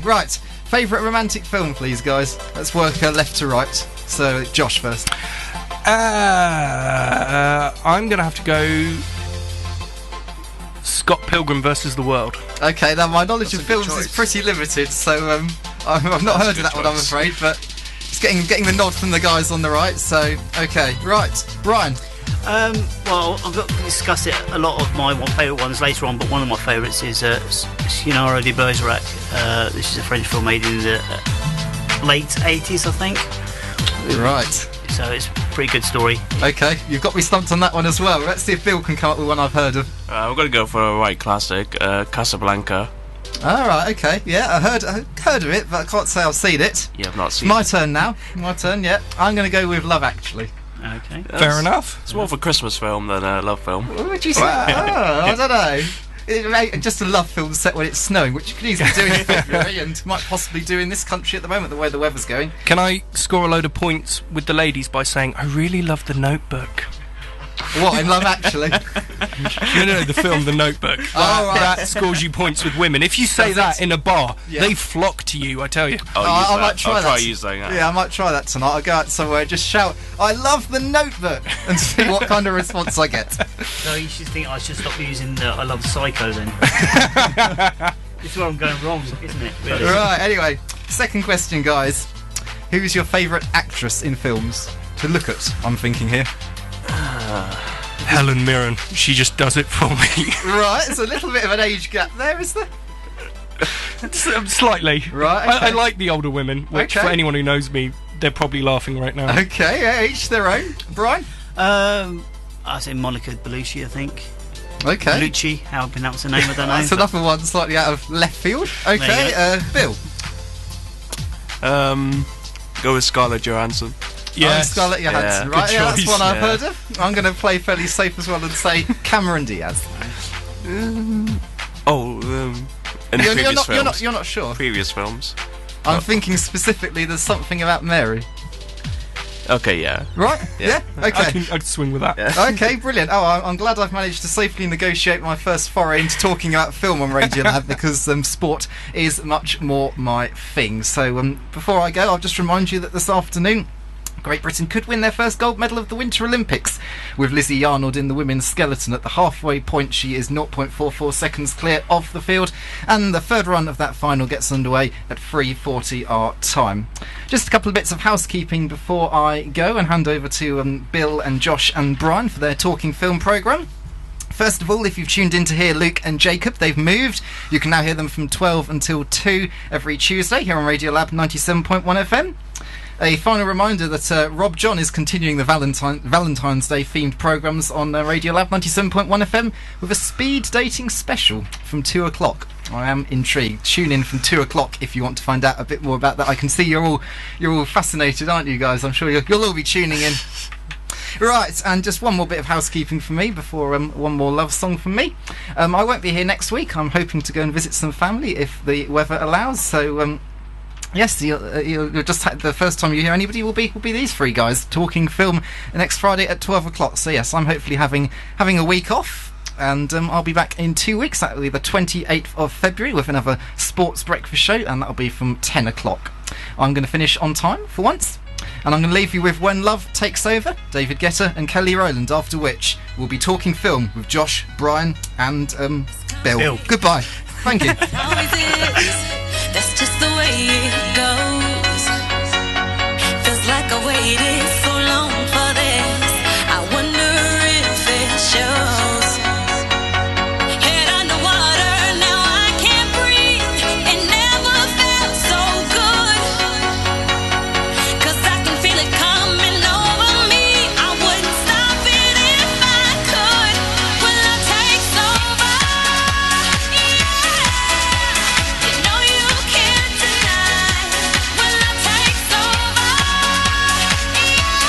right. Favourite romantic film, please, guys. Let's work left to right. So, Josh first. I'm going to have to go Scott Pilgrim versus the World. Okay, now my knowledge of films is pretty limited, so I've not heard of that one, I'm afraid, but it's getting the nod from the guys on the right, so, okay. Right, Brian. Well, I've got to discuss it a lot of my favourite ones later on, but one of my favourites is Cynara de Bergerac. This is a French film made in the late 80s, I think. Right. So it's a pretty good story. Okay, you've got me stumped on that one as well. Let's see if Bill can come up with one I've heard of. We're going to go for a right classic, Casablanca. Alright, okay, yeah, I heard of it, but I can't say I've seen it. Yeah, I've not seen My it. turn now. My turn, yeah. I'm going to go with Love Actually. Okay. Fair enough. It's more of a Christmas film than a love film. What would you say? I don't know. Just a love film set when it's snowing, which you could easily do in February and might possibly do in this country at the moment, the way the weather's going. Can I score a load of points with the ladies by saying I really love The Notebook? What, in Love Actually? No, the film The Notebook. That scores you points with women. If you say that in a bar, they flock to you, I tell you. I might try that. I'll try using that. Yeah, I might try that tonight. I'll go out somewhere and just shout, I love The Notebook, and see what kind of response I get. No, you should think I should stop using the I love Psycho then. It's where I'm going wrong, isn't it? Really? Right, anyway, second question, guys. Who's your favourite actress in films to look at, I'm thinking here? Helen Mirren. She just does it for me. Right, there's a little bit of an age gap there, is there? Slightly. Right, okay. I like the older women, which for anyone who knows me, they're probably laughing right now. Okay, yeah, each their own. Brian? I say Monica Bellucci, I think. Okay. Bellucci, how I pronounce her name, I don't know. That's another one slightly out of left field. Okay, Bill? Go with Scarlett Johansson. Yeah, Scarlett Johansson. Yeah. Right, Good yeah, that's choice. one I've heard of. I'm going to play fairly safe as well and say Cameron Diaz. In previous films. You're not sure? Previous films. I'm thinking specifically there's something about Mary. Okay, yeah. Right? Yeah? Okay. I can swing with that. Yeah. Okay, brilliant. Oh, I'm glad I've managed to safely negotiate my first foray into talking about film on Radiolab because sport is much more my thing. So before I go, I'll just remind you that this afternoon Great Britain could win their first gold medal of the Winter Olympics. With Lizzie Arnold in the women's skeleton at the halfway point, she is 0.44 seconds clear of the field, and the third run of that final gets underway at 3:40 our time. Just a couple of bits of housekeeping before I go and hand over to Bill and Josh and Brian for their Talking Film programme. First of all, if you've tuned in to hear Luke and Jacob, they've moved. You can now hear them from 12 until 2 every Tuesday here on Radiolab 97.1 FM. A final reminder that Rob John is continuing the Valentine's Day themed programmes on Radiolab 97.1 FM with a speed dating special from 2 o'clock. I am intrigued. Tune in from 2 o'clock if you want to find out a bit more about that. I can see you're all fascinated, aren't you guys? I'm sure you'll all be tuning in. Right, and just one more bit of housekeeping for me before one more love song from me. I won't be here next week. I'm hoping to go and visit some family if the weather allows. So yes, you'll just the first time you hear anybody will be these three guys talking film next Friday at 12 o'clock. So yes, I'm hopefully having a week off, and I'll be back in 2 weeks. That'll be the 28th of February with another sports breakfast show, and that'll be from 10 o'clock. I'm going to finish on time for once. And I'm going to leave you with When Love Takes Over, David Guetta and Kelly Rowland, after which we'll be talking film with Josh, Brian and Bill. Goodbye. Thank you. That's just the way it goes. Feels like I waited so long for this. I wonder if it shows. Head underwater, now I can't breathe. It never felt so good. 'Cause I can feel it coming over me. I wouldn't stop it if I could. When love takes over, yeah. You know you can't deny. When love takes over, yeah.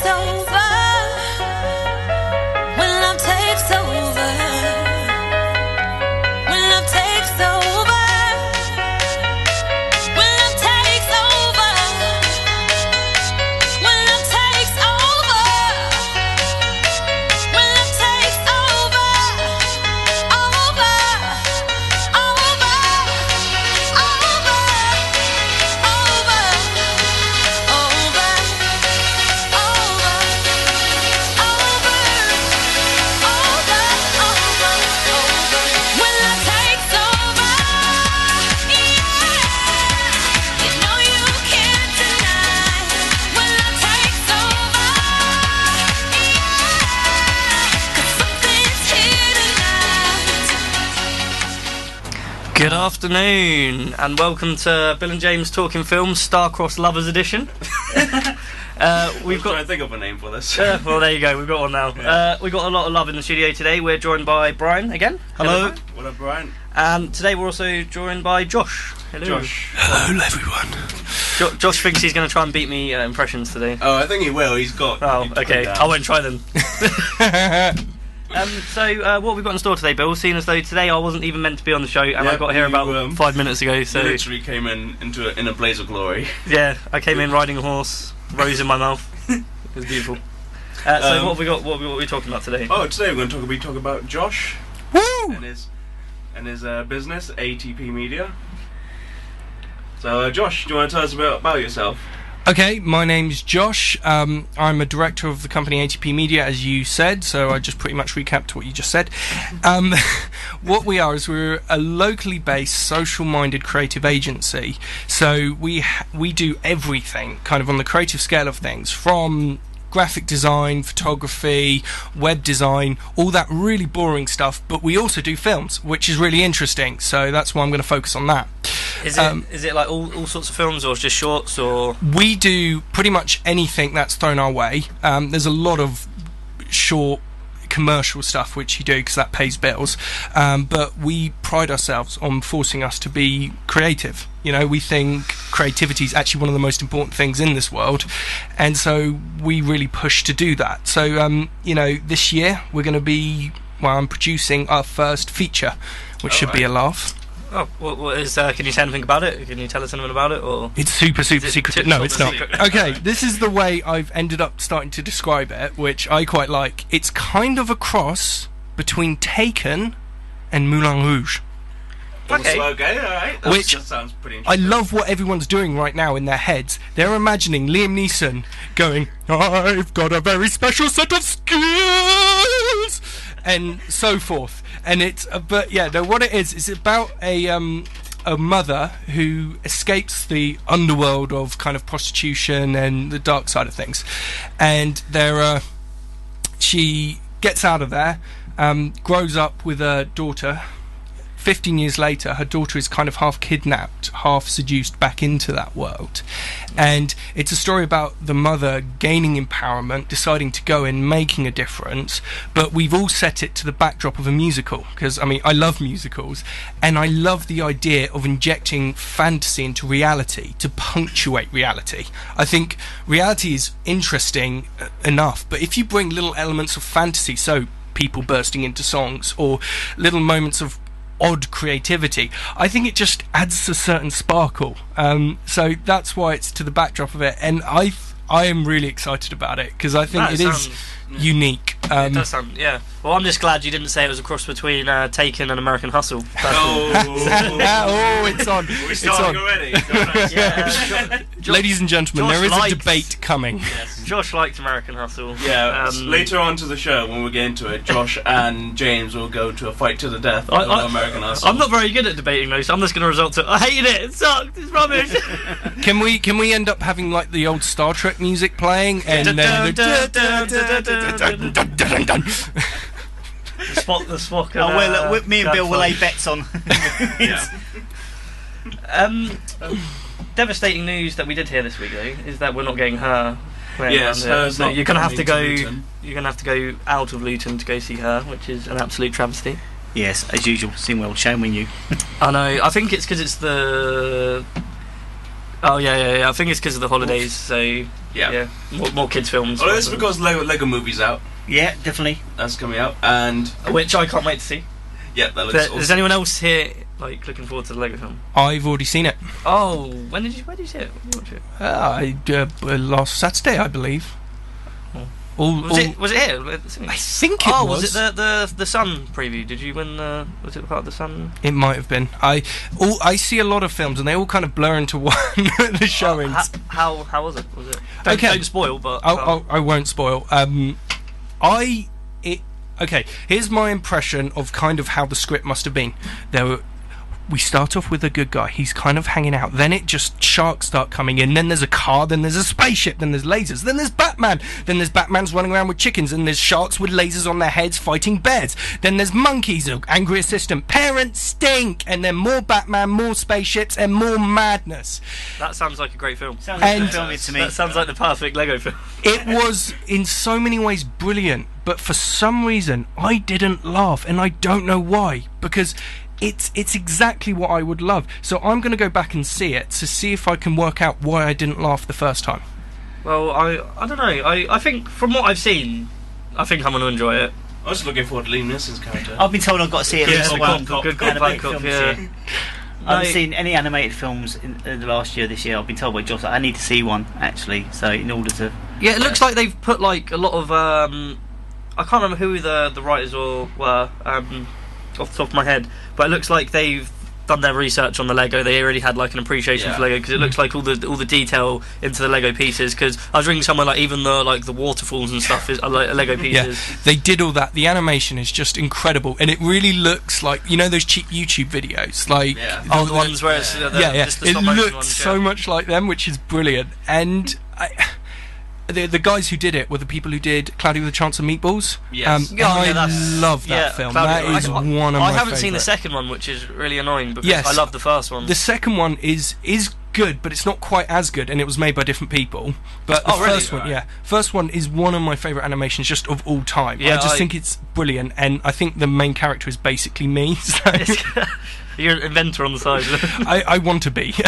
takes over, when love takes over, when love takes over, when love takes over, when love takes over, when love takes over, over, over, over, when love takes over, yeah, you know you can't deny. When love takes over, yeah, 'cause something's here tonight. Good afternoon, and welcome to Bill and James Talking Films Star-Crossed Lovers Edition. We've Trying to got. think of a name for this. Well, there you go. We've got one now. We've got a lot of love in the studio today. We're joined by Brian again. Hello. What up, Brian? And today we're also joined by Josh. Hello. Josh. Hello, everyone. Josh thinks he's going to try and beat me at impressions today. Oh, I think he will. He's got. Oh, he's got okay. down. I won't try then. So, what have we got in store today, Bill? Seeing as though today I wasn't even meant to be on the show, and I Yeah, got here you, about 5 minutes ago. You So, literally came in a blaze of glory. yeah, I came in riding a horse, rose in my mouth. It was beautiful. So, what have we got? What are we talking about today? Oh, today we're going to be talking about Josh Woo! and his business, ATP Media. So, Josh, do you want to tell us about yourself? Okay, my name's Josh. I'm a director of the company ATP Media, as you said, so I just pretty much recapped what you just said. What we are is we're a locally based, social-minded creative agency. So we do everything, kind of on the creative scale of things, from graphic design, photography, web design, all that really boring stuff, but we also do films, which is really interesting, so that's why I'm going to focus on that. Is it like all sorts of films, or just shorts, or? We do pretty much anything that's thrown our way. There's a lot of short commercial stuff which you do because that pays bills, but we pride ourselves on forcing us to be creative. You know, we think creativity is actually one of the most important things in this world, and so we really push to do that. So you know, this year we're going to be, well, I'm producing our first feature, which should be a laugh. Oh, what is? Can you say anything about it? Can you tell us anything about it, or? It's super Is it secret. top No, it's not. secret? Okay, this is the way I've ended up starting to describe it, which I quite like. It's kind of a cross between Taken and Moulin Rouge. Okay. Okay, alright. Which That sounds pretty I interesting. love what everyone's doing right now in their heads. They're imagining Liam Neeson going, "I've got a very special set of skills," and so forth. And it's, but yeah, no, what it is about a mother who escapes the underworld of kind of prostitution and the dark side of things, and she gets out of there, grows up with a daughter. 15 years later, her daughter is kind of half kidnapped, half seduced back into that world. And it's a story about the mother gaining empowerment, deciding to go in, making a difference. But we've all set it to the backdrop of a musical, because, I mean, I love musicals, and I love the idea of injecting fantasy into reality to punctuate reality. I think reality is interesting enough, but if you bring little elements of fantasy, so people bursting into songs, or little moments of odd creativity, I think it just adds a certain sparkle. So that's why it's to the backdrop of it, and I am really excited about it because I think it is unique. It does sound, yeah. Well, I'm just glad you didn't say it was a cross between Taken and American Hustle. Oh, It's on. we're It's starting on. already. Yeah. Ladies and gentlemen, Josh there is likes- a debate coming. Yes, Josh liked American Hustle. Yeah, later on to the show, when we get into it, Josh and James will go to a fight to the death I- of American Hustle. I'm not very good at debating though, so I'm just going to result to I hated it. It sucked. It's rubbish. Can we end up having like the old Star Trek music playing and then The Spock. Oh, well, me and Bill will lay gunfight. bets on. Yeah. Devastating news that we did hear this week, though, is that we're not getting her. Yes, her's so not you're gonna have to coming go. to Luton. You're gonna have to go out of Luton to go see her, which is an absolute travesty. Yes, as usual. Singwell, shame on you. I know. I think it's because it's the Oh yeah. I think it's because of the holidays. So Yeah. more kids films. Well, it's because Lego Movie's out. Yeah, definitely. That's coming out, and which I can't wait to see. yeah, that looks awesome. Is anyone else here like looking forward to the Lego film? I've already seen it. Oh, where did you see it? When did you watch it? Last Saturday, I believe. Oh. Was it here? I think it was. Was it the Sun preview? Did you win was it part of the Sun? It might have been. I see a lot of films and they all kind of blur into one. The showings. How was it? Was it? Don't spoil, but I won't spoil. Okay. Here's my impression of kind of how the script must have been. We start off with a good guy. He's kind of hanging out. Then sharks start coming in. Then there's a car. Then there's a spaceship. Then there's lasers. Then there's Batman. Then there's Batman's running around with chickens. And there's sharks with lasers on their heads fighting bears. Then there's monkeys, an angry assistant. Parents stink. And then more Batman, more spaceships, and more madness. That sounds like a great film. Sounds like a film to me. That sounds like the perfect Lego film. It was in so many ways brilliant, but for some reason I didn't laugh, and I don't know why, because it's exactly what I would love. So I'm going to go back and see it to see if I can work out why I didn't laugh the first time. Well, I don't know. I think from what I've seen, I think I'm going to enjoy it. I was looking forward to Liam Neeson's character. I've been told I've got to see at least one good animated cop, film yeah. this year. I haven't seen any animated films in the last year. This year, I've been told by Josh that I need to see one actually. So in order to it looks like they've put like a lot of I can't remember who the writers were off the top of my head, but it looks like they've done their research on the Lego. They already had like an appreciation for Lego, because it looks like all the detail into the Lego pieces. Because I was reading somewhere like even the waterfalls and stuff are like Lego pieces. Yeah, they did all that. The animation is just incredible, and it really looks like, you know, those cheap YouTube videos, like the ones where it's just the it stop motion looked ones, so much like them, which is brilliant. And the guys who did it were the people who did Cloudy with a Chance of Meatballs. Yes. I love that film. Cloudy, that is one of my I haven't seen the favourite. second one, which is really annoying because Yes. I love the first one. The second one is good, but it's not quite as good, and it was made by different people. But the first one, first one is one of my favourite animations just of all time. Yeah, I just think it's brilliant, and I think the main character is basically me. So you're an inventor on the side. I want to be. For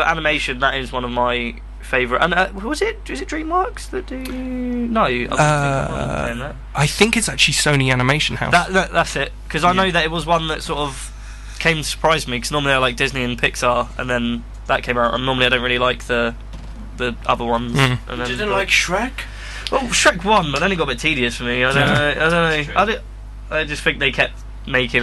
animation, that is one of my favourite. And is it DreamWorks that do? No, I think it's actually Sony Animation House. That's it, because I know that it was one that sort of came to surprise me, because normally I like Disney and Pixar, and then that came out, and normally I don't really like the other ones. And then, You didn't like Shrek? Well, Shrek 1, but then it got a bit tedious for me. I don't know. I just think they kept making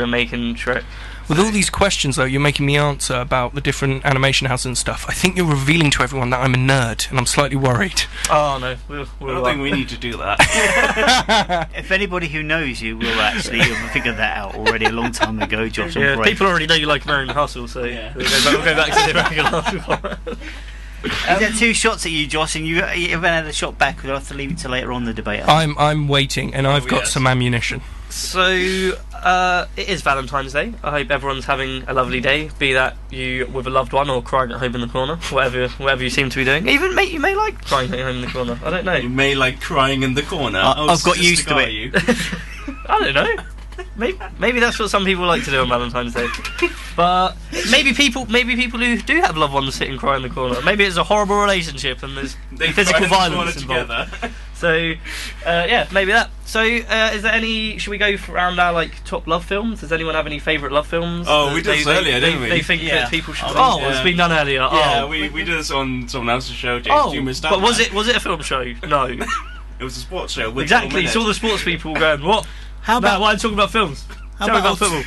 Shrek. With all these questions, though, you're making me answer about the different animation houses and stuff. I think you're revealing to everyone that I'm a nerd, and I'm slightly worried. Oh no, I don't think we need to do that. if anybody who knows you will actually have figured that out already a long time ago, Josh. Yeah, people already know you like American Hustle, so we'll go back to the American Hustle. Is there two shots at you, Josh, and you haven't had a shot back? We'll have to leave it till later on the debate. I'm waiting, and I've got some ammunition. So it is Valentine's Day. I hope everyone's having a lovely day, be that you with a loved one or crying at home in the corner, whatever you seem to be doing. Even you may like crying at home in the corner. I don't know. You may like crying in the corner. I've got used to it. I don't know. Maybe that's what some people like to do on Valentine's Day. But maybe people who do have loved ones sit and cry in the corner. Maybe it's a horrible relationship and there's physical violence involved. So maybe that. So is there any? Should we go around our like top love films? Does anyone have any favourite love films? Oh, we did this earlier, didn't we? They think that people should. It's been done earlier. Yeah, we did this on someone else's show. James, you missed out. But was it a film show? No. It was a sports show. Exactly. So all the sports people going, what? How about why I'm talking about films? How about football?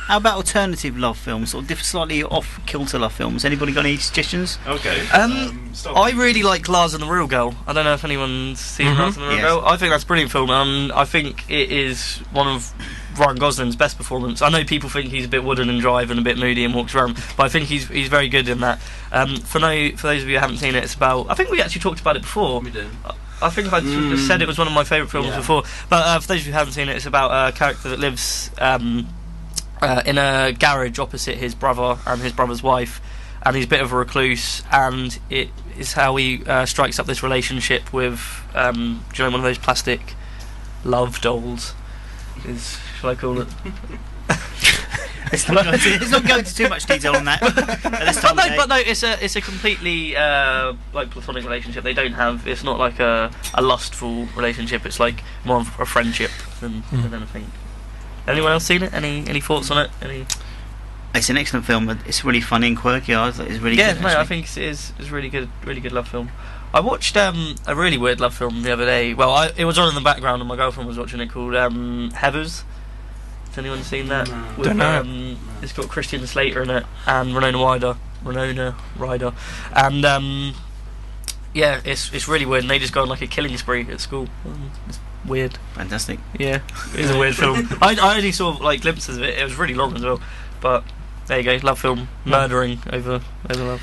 How about alternative love films or slightly off kilter love films? Anybody got any suggestions? Okay. I really like Lars and the Real Girl. I don't know if anyone's seen Lars and the Real Girl. I think that's a brilliant film. I think it is one of Ryan Gosling's best performance. I know people think he's a bit wooden and dry and a bit moody and walks around, but I think he's very good in that. For those of you who haven't seen it, it's about. I think we actually talked about it before. We did. I think I just said it was one of my favourite films before. But for those of you who haven't seen it, it's about a character that lives in a garage opposite his brother and his brother's wife, and he's a bit of a recluse, and it is how he strikes up this relationship with do you know, one of those plastic love dolls shall I call it? Let's not go into too much detail on that. At this time of day. But no, it's a completely like platonic relationship. They don't have. It's not like a lustful relationship. It's like more of a friendship than anything. Anyone else seen it? Any thoughts on it? It's an excellent film. It's really funny and quirky. I thought it's really good. Yeah, no, I think it is. It's really good love film. I watched a really weird love film the other day. Well, it was on in the background and my girlfriend was watching it, called Heathers. Has anyone seen that? No. With, Don't know. It's got Christian Slater in it and Winona Ryder, and yeah, it's really weird. And they just go on like a killing spree at school. It's weird. Fantastic. Yeah, it's a weird film. I only saw like glimpses of it. It was really long as well, but there you go. Love film, murdering over love.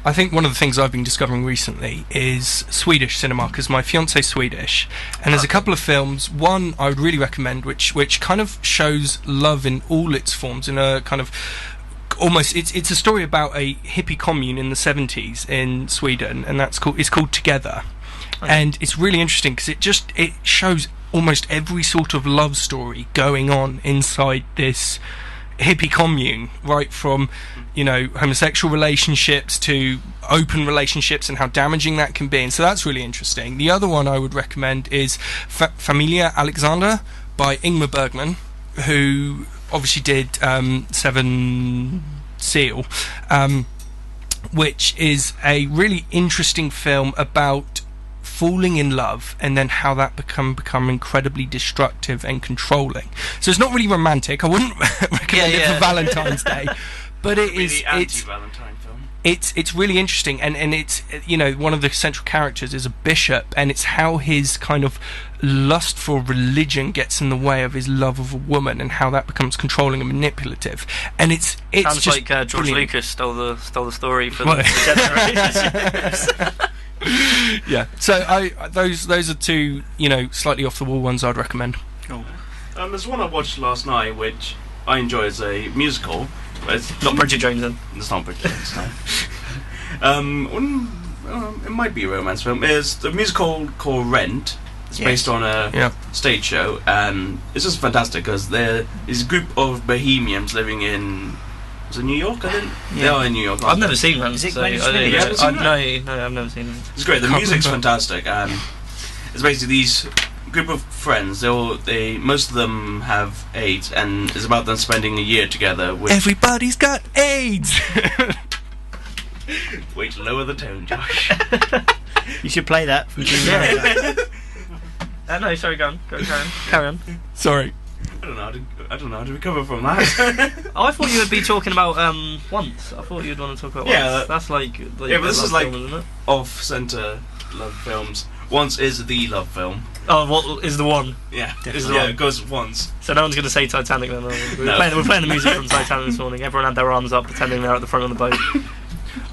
I think one of the things I've been discovering recently is Swedish cinema, because my fiance's Swedish, and there's a couple of films. One I would really recommend, which kind of shows love in all its forms, in a kind of almost it's a story about a hippie commune in the 70s in Sweden, and it's called Together, and it's really interesting because it shows almost every sort of love story going on inside this hippie commune, right from homosexual relationships to open relationships and how damaging that can be, and so that's really interesting. The other one I would recommend is Familia Alexander by Ingmar Bergman, who obviously did Seven Seal, which is a really interesting film about falling in love and then how that become incredibly destructive and controlling. So it's not really romantic. I wouldn't recommend it for Valentine's Day, but it is. The anti-Valentine film. It's really interesting, and it's one of the central characters is a bishop, and it's how his kind of lust for religion gets in the way of his love of a woman, and how that becomes controlling and manipulative. And it's sounds just like George brilliant. Lucas stole the story for Well, the generations. Yeah, so those are two slightly off the wall ones I'd recommend. Cool. There's one I watched last night which I enjoy as a musical. But it's Not Bridget Jones then. It's not Bridget Jones. No. It might be a romance film. It's the musical called Rent. It's based on a stage show, and it's just fantastic because there is a group of bohemians living in. Was it New York? I think they are in New York. I've never seen Rent. Is it so Gwen I Stefani? don't You haven't seen no, I've never seen it. It's great. The music's fantastic, and it's basically these group of friends. They most of them have AIDS, and it's about them spending a year together. With Everybody's got AIDS. Wait to lower the tone, Josh. You should play that. No, sorry, go on. Carry on. Sorry. I don't know how to recover from that. Oh, I thought you would be talking about Once. I thought you'd want to talk about Yeah, Once. That's like but this love is like film, isn't it? off-center love films. Once is the love film. Oh, what is the one? Yeah, Definitely. it goes once. So no one's going to say Titanic then. No. We're playing the music from Titanic this morning. Everyone had their arms up, pretending they're at the front of the boat.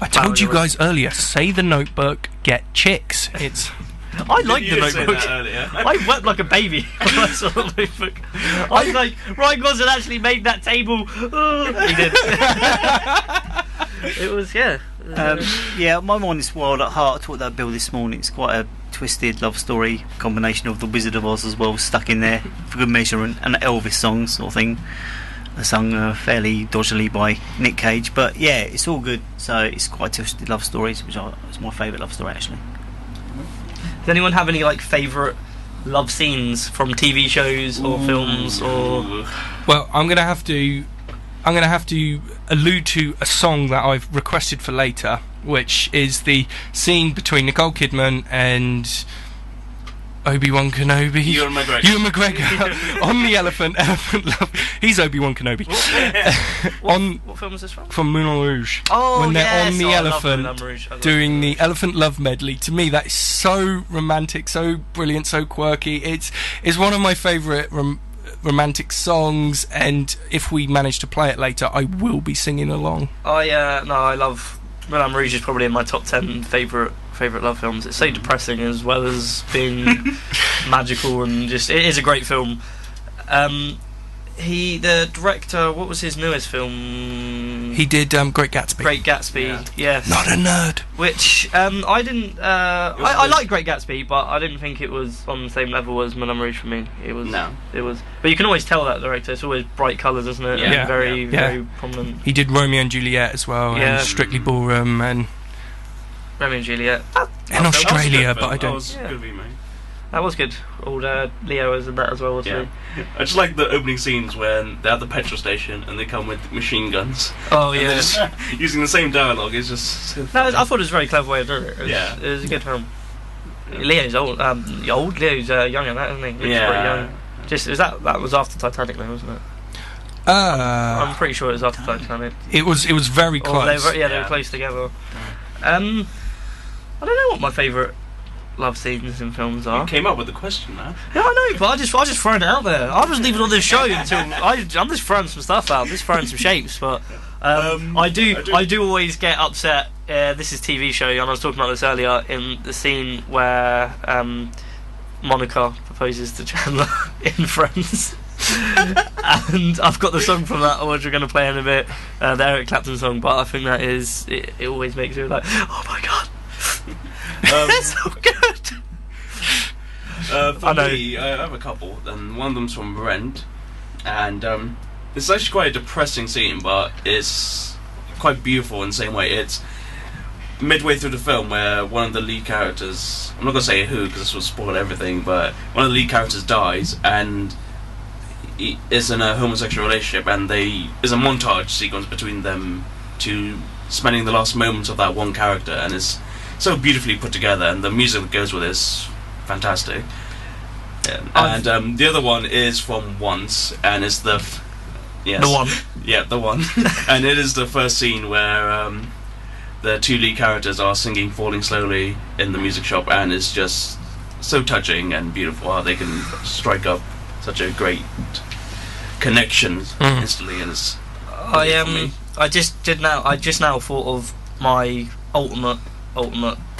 I told you guys earlier, say The Notebook, get chicks. It's... I like You the did say Notebook. that earlier. I wept like a baby when I saw the Notebook. I was like, Ryan Gosling actually made that table. He did. It was, My Mind is Wild at Heart. I talked about Bill this morning. It's quite a twisted love story combination of The Wizard of Oz as well, stuck in there for good measure, and Elvis songs sort of thing, sung fairly dodgily by Nick Cage. But yeah, it's all good. So it's quite twisted love stories, which is my favourite love story actually. Does anyone have any like favourite love scenes from TV shows or films or? Well, I'm gonna have to allude to a song that I've requested for later, which is the scene between Nicole Kidman and Obi-Wan Kenobi. Ewan McGregor. Ewan McGregor on the elephant love. He's Obi-Wan Kenobi. What film is this from? From Moulin Rouge. Oh, when they're yes. on the I love elephant Moulin Rouge. I love doing Moulin the Rouge. elephant love medley. To me, that is so romantic, so brilliant, so quirky. It's one of my favourite romantic songs, and if we manage to play it later, I will be singing along. I love Moulin Rouge. Is probably in my top 10 favourite love films. It's so depressing as well as being magical, and just it is a great film. the director, what was his newest film? He did Great Gatsby. Great Gatsby, yes. Not a nerd. Which I didn't. I like Great Gatsby, but I didn't think it was on the same level as Moulin Rouge for me. It was. No. It was. But you can always tell that director. It's always bright colours, isn't it? Yeah. And very prominent. He did Romeo and Juliet as well, and Strictly Ballroom, and Romeo and Juliet. in Australia, but I That don't. was a good remake. That was good. Old Leo was in that as well, wasn't he? I just like the opening scenes when they're at the petrol station and they come with machine guns. Oh And they're yeah. just using the same dialogue. It's just so No, funny. I thought it was a very clever way of doing it. It was a good film. Leo's old. Leo's young in that, isn't he? He looks pretty young. That was after Titanic, though, wasn't it? I'm pretty sure it was after Titanic. It was very Or close. they were close together. I don't know what my favourite love scenes in films are. You came up with the question, man. Yeah, I know, but I just thrown it out there. I wasn't even on this show until I'm just throwing some stuff out. I'm just throwing some shapes, but I do always get upset. This is TV show, and I was talking about this earlier in the scene where Monica proposes to Chandler in Friends. And I've got the song from that, which we're going to play in a bit, the Eric Clapton song. But I think that is it always makes me like, oh my god. They're so good. For me, I have a couple, and one of them's from Rent, and it's actually quite a depressing scene, but it's quite beautiful in the same way. It's midway through the film where one of the lead characters, I'm not going to say who because this will spoil everything, but one of the lead characters dies, and he is in a homosexual relationship, and there's a montage sequence between them to spending the last moments of that one character, and it's so beautifully put together, and the music that goes with it is fantastic. And the other one is from Once, and it's the one. Yeah, the one. And it is the first scene where the two lead characters are singing "Falling Slowly" in the music shop, and it's just so touching and beautiful how they can strike up such a great connection instantly. And it's I just now thought of my ultimate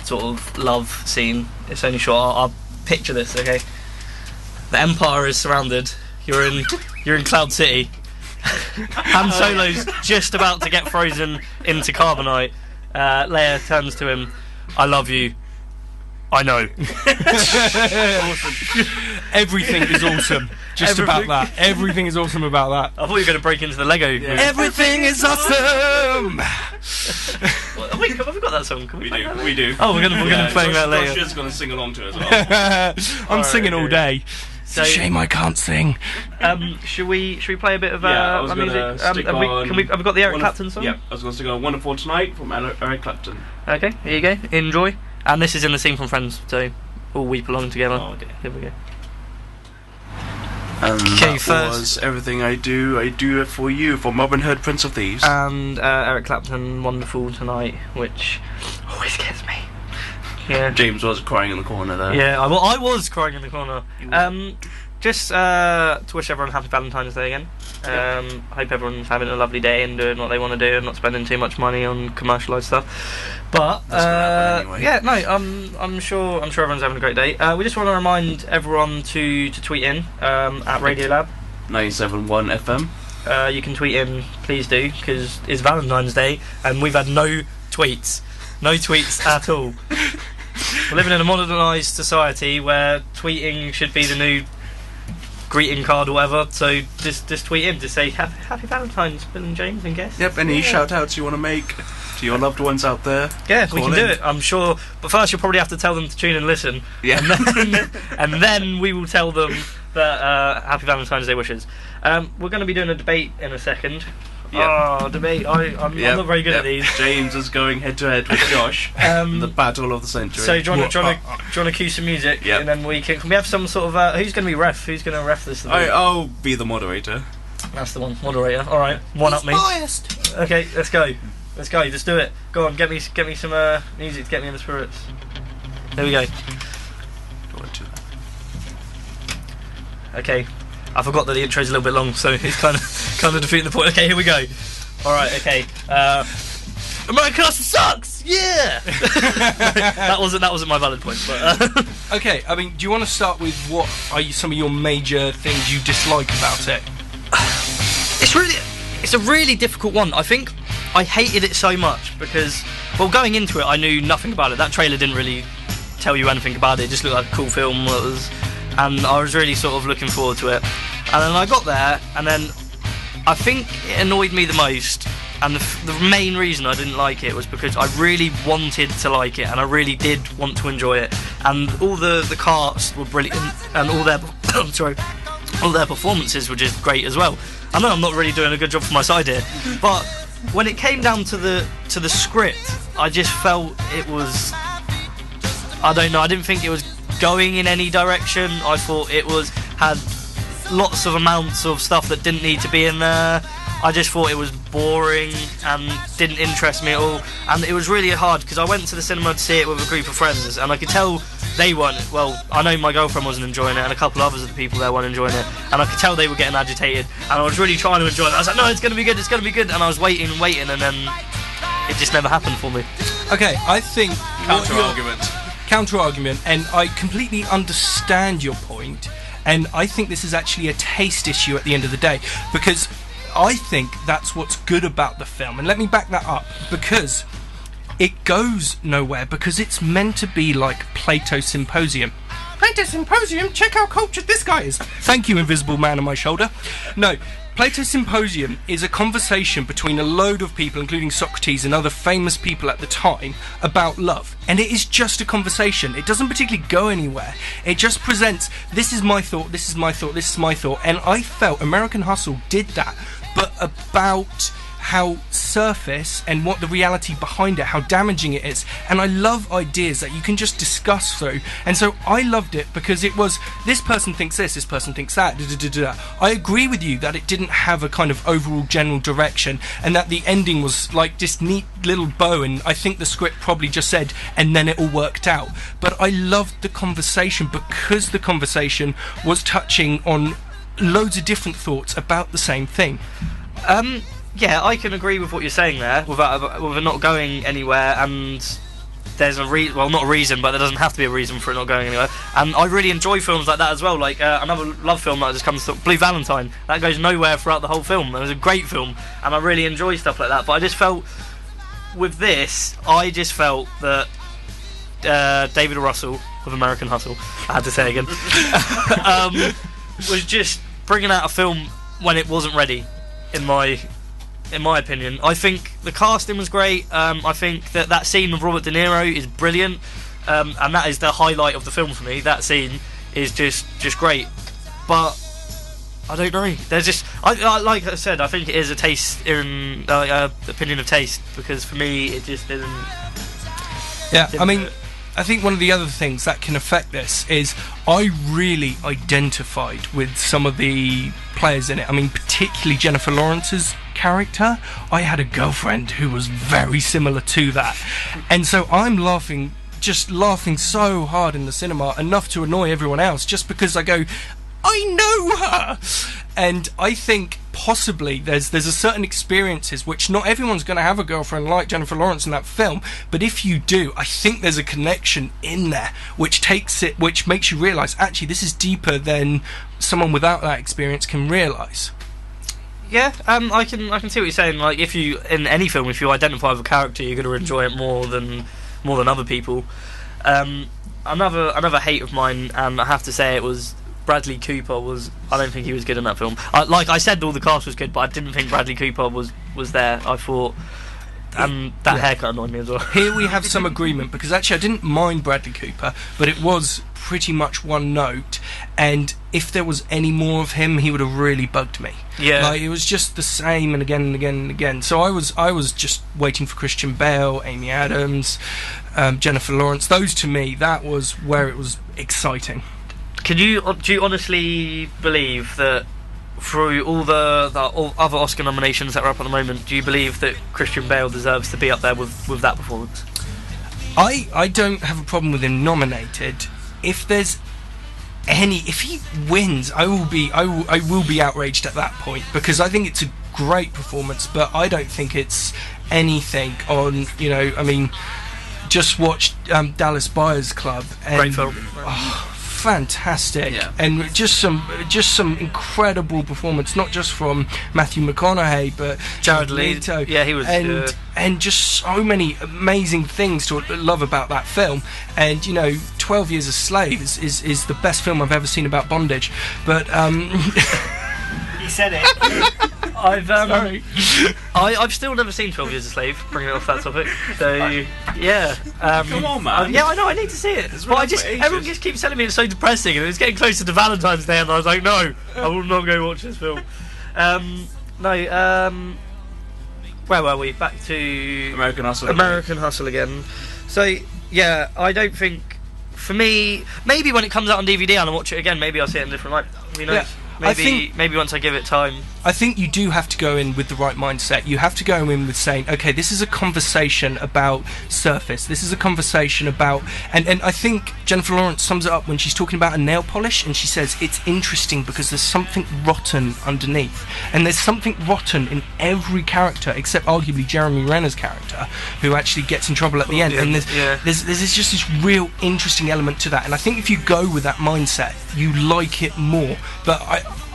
sort of love scene. It's only short. I'll picture this. Okay, the Empire is surrounded. You're in Cloud City. Han Solo's just about to get frozen into carbonite. Leia turns to him. I love you. I know. Awesome. Everything is awesome. About that. Everything is awesome about that. I thought you were going to break into the Lego. Yeah. Everything is awesome. Wait, have we got that song? Can we play that later? We do. Oh, we're gonna be playing that later. Josh is going to sing along to it as well. I'm singing all day. It's a shame I can't sing. Should we play a bit of I was music? Stick have we got the Eric Clapton song? Yeah, I was going to sing on "Wonderful Tonight" from Eric Clapton. Okay, here you go. Enjoy. And this is in the scene from Friends, so all weep along together. Oh, okay. Here we go. And okay, that was Everything I Do It For You from Robin Hood, Prince of Thieves. And Eric Clapton, Wonderful Tonight, which always gets me. Yeah. James was crying in the corner there. Yeah, I was crying in the corner. Just to wish everyone happy Valentine's Day again. Hope everyone's having a lovely day and doing what they want to do and not spending too much money on commercialised stuff. But anyway. yeah, no, I'm sure everyone's having a great day. We just want to remind everyone to tweet in at Radiolab 97.1 FM. You can tweet in, please do, because it's Valentine's Day and we've had no tweets at all. We're living in a modernised society where tweeting should be the new greeting card or whatever, so just tweet in to say happy Valentine's, Bill and James and guests. Yep, any shout outs you want to make to your loved ones out there? Yeah, we can do it, I'm sure. But first you'll probably have to tell them to tune and listen. Yeah. And then we will tell them that happy Valentine's Day wishes. We're going to be doing a debate in a second. Yep. Oh, debate. I'm not very good at these. James is going head to head with Josh. The battle of the century. So do you want to cue some music? Yep. And then we have some sort of who's going to be ref? Who's going to ref this? I'll be the moderator. That's the one, moderator. All right, one up me. Biased. Okay, let's go. Just do it. Go on, get me some music to get me in the spirits. There we go. Okay. I forgot that the intro's a little bit long, so it's kind of defeating the point. Okay, here we go. All right, okay. American Hustle sucks. Yeah. that wasn't my valid point, but okay. I mean, do you want to start with what are some of your major things you dislike about it? It's a really difficult one. I think I hated it so much because, well, going into it, I knew nothing about it. That trailer didn't really tell you anything about it. It just looked like a cool film. And I was really sort of looking forward to it. And then I got there, and then I think it annoyed me the most. And the main reason I didn't like it was because I really wanted to like it, and I really did want to enjoy it. And all the cast were brilliant, and all their all their performances were just great as well. I know I'm not really doing a good job for my side here, but when it came down to the script, I just felt it was, I don't know, I didn't think it was going in any direction. I thought it had lots of amounts of stuff that didn't need to be in there. I just thought it was boring and didn't interest me at all. And it was really hard because I went to the cinema to see it with a group of friends, and I could tell they weren't, well, I know my girlfriend wasn't enjoying it, and a couple of others of the people there weren't enjoying it, and I could tell they were getting agitated, and I was really trying to enjoy it. I was like, no, it's going to be good, and I was waiting, and then it just never happened for me. Okay, I think... Counter-argument, and I completely understand your point, and I think this is actually a taste issue at the end of the day, because I think that's what's good about the film, and let me back that up, because it goes nowhere, because it's meant to be like Plato's Symposium. Plato's Symposium? Check how cultured this guy is. Thank you, invisible man on my shoulder. No, Plato's Symposium is a conversation between a load of people, including Socrates and other famous people at the time, about love. And it is just a conversation. It doesn't particularly go anywhere. It just presents, this is my thought, this is my thought, this is my thought. And I felt American Hustle did that, but about how surface and what the reality behind it, how damaging it is. And I love ideas that you can just discuss through. And so I loved it because it was, this person thinks this person thinks that. I agree with you that it didn't have a kind of overall general direction, and that the ending was like this neat little bow, and I think the script probably just said, and then it all worked out. But I loved the conversation because the conversation was touching on loads of different thoughts about the same thing. Yeah, I can agree with what you're saying there, with it not going anywhere, and there's not a reason, but there doesn't have to be a reason for it not going anywhere. And I really enjoy films like that as well, like another love film that just comes to Blue Valentine, that goes nowhere throughout the whole film. It was a great film, and I really enjoy stuff like that, but I just felt, with this, that David Russell, of American Hustle, I had to say again, was just bringing out a film when it wasn't ready, in my opinion. I think the casting was great. I think that scene with Robert De Niro is brilliant, and that is the highlight of the film for me. That scene is just great. But I don't know. There's just, I like I said, I think it is a taste in opinion of taste, because for me it just didn't. Yeah, I mean, I think one of the other things that can affect this is I really identified with some of the players in it. I mean, particularly Jennifer Lawrence's character. I had a girlfriend who was very similar to that, and so I'm laughing so hard in the cinema, enough to annoy everyone else, just because I go, I know her. And I think possibly there's a certain experiences which not everyone's going to have a girlfriend like Jennifer Lawrence in that film, but if you do, I think there's a connection in there which makes you realise actually this is deeper than someone without that experience can realise. Yeah, I can see what you're saying. Like, if you, in any film, if you identify with a character, you're going to enjoy it more than other people. Another hate of mine, and I have to say it was Bradley Cooper. I don't think he was good in that film. Like I said, all the cast was good, but I didn't think Bradley Cooper was there. I thought, and that haircut annoyed me as well. Here we have some agreement, because actually I didn't mind Bradley Cooper, but it was pretty much one note, and if there was any more of him, he would have really bugged me. Yeah, like, it was just the same and again and again and again. So I was just waiting for Christian Bale, Amy Adams, Jennifer Lawrence. Those, to me, that was where it was exciting. Do you honestly believe that through all the other Oscar nominations that are up at the moment, do you believe that Christian Bale deserves to be up there with that performance? I don't have a problem with him nominated. If he wins, I will be outraged at that point, because I think it's a great performance, but I don't think it's anything on, I mean, just watched Dallas Buyers Club. And, great film. fantastic, Yeah. and just some incredible performance, not just from Matthew McConaughey, but Jared Leto. Yeah, he was. and just so many amazing things to love about that film. And 12 Years a Slave is the best film I've ever seen about bondage. But He said it. sorry. I've still never seen 12 Years a Slave. Bringing it off that topic. So yeah. Come on, man. Yeah, I know. I need to see it. It's But been out for everyone ages. just keeps telling me it's so depressing, and it's getting closer to Valentine's Day, and I was like, no, I will not go watch this film. Where were we? Back to American Hustle. American Hustle again. So yeah, I don't think. For me, maybe when it comes out on DVD and I watch it again, maybe I'll see it in a different light. Who knows? Yeah, I think- Maybe once I give it time. I think you do have to go in with the right mindset. You have to go in with saying, okay, this is a conversation about surface. This is a conversation about... And I think Jennifer Lawrence sums it up when she's talking about a nail polish, and she says, it's interesting because there's something rotten underneath. And there's something rotten in every character, except arguably Jeremy Renner's character, who actually gets in trouble at the end. And there's just this real interesting element to that. And I think if you go with that mindset, you like it more. But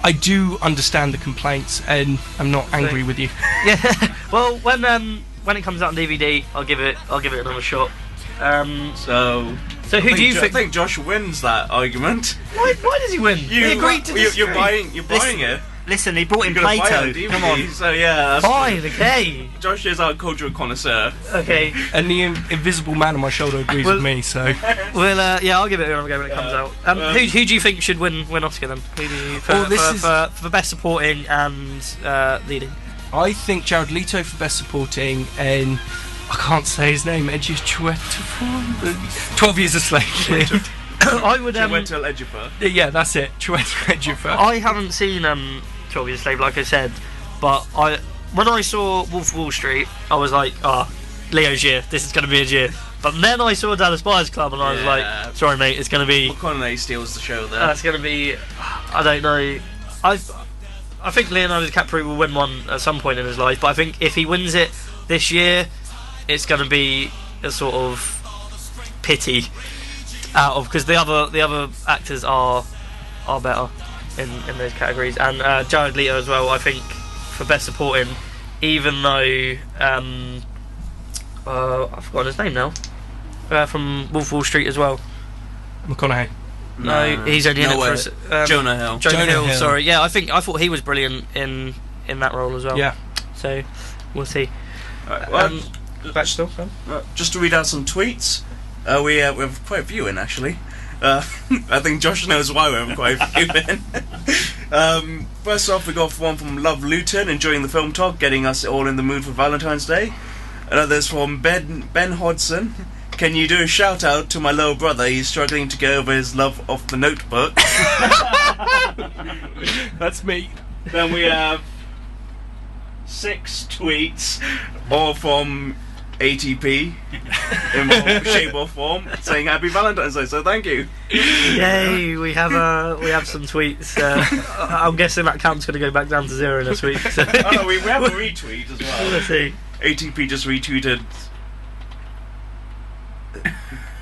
I do understand the complaints, and I'm not angry with you. Yeah. Well, when it comes out on DVD, I'll give it another shot. So who do you think? I think Josh wins that argument. Why does he win? He agreed to disagree. You're buying it. Listen, he brought in You're gonna buy Plato. it on DVD, Come on. So yeah. Fine, okay. Josh is our cultural connoisseur. Okay. And the invisible man on my shoulder agrees with me, so... Well, I'll give it another go when it comes out. Who do you think should win Oscar then? Who do you, for best supporting and leading? I think Jared Leto for best supporting, and I can't say his name. Edges 12 Years a Slave. I would. Chiwetel Ejiofor. Yeah, that's it. Chiwetel Ejiofor. I haven't seen 12 Years a Slave, like I said, but when I saw Wolf of Wall Street, I was like, Leo's year. This is going to be his year. But then I saw Dallas Buyers Club, and I was like, sorry, mate, it's going to be. McConaughey steals the show there. It's going to be. I don't know. I think Leonardo DiCaprio will win one at some point in his life, but I think if he wins it this year, it's going to be a sort of pity out of, because the other actors are better in those categories, and Jared Leto as well. I think for best supporting, even though I've forgotten his name now, from Wolf of Wall Street as well. McConaughey. No, he's only in it for Jonah Hill. Jonah Hill. Sorry, yeah, I thought he was brilliant in that role as well. Yeah. So we'll see. Right, well, Back still. just to read out some tweets. We have quite a few in, actually. I think Josh knows why we have quite a few in. First off, we got one from Love Luton, enjoying the film talk, getting us all in the mood for Valentine's Day. Another's from Ben Hodson. Can you do a shout out to my little brother? He's struggling to get over his love of the Notebook. That's me. Then we have 6 tweets, all from ATP in one shape or form, saying Happy Valentine's Day. So thank you. Yay! We have some tweets. I'm guessing that count's going to go back down to 0 this week. So. Oh, we have a retweet as well. Let's see. ATP just retweeted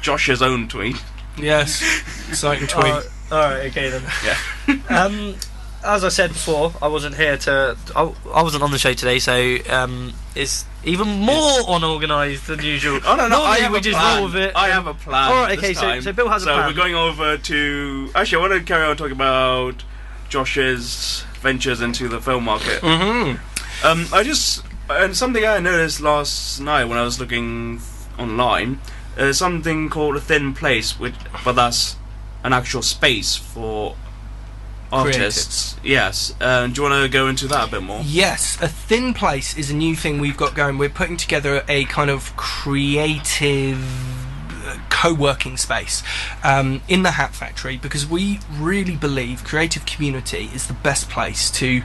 Josh's own tweet. Yes. Exciting tweet. Alright, okay then. Yeah. As I said before, I wasn't here to. I wasn't on the show today, so it's even more unorganised than usual. Oh no, Normally I have we a just plan. roll with it. I have a plan. Alright, okay, this time. so Bill has a So plan. we're going over to. Actually, I want to carry on talking about Josh's ventures into the film market. Mm-hmm. And something I noticed last night when I was looking online, something called a thin place, but that's an actual space for artists. Yes. Do you want to go into that a bit more? Yes, a thin place is a new thing we've got going. We're putting together a kind of creative co-working space in the Hat Factory, because we really believe creative community is the best place to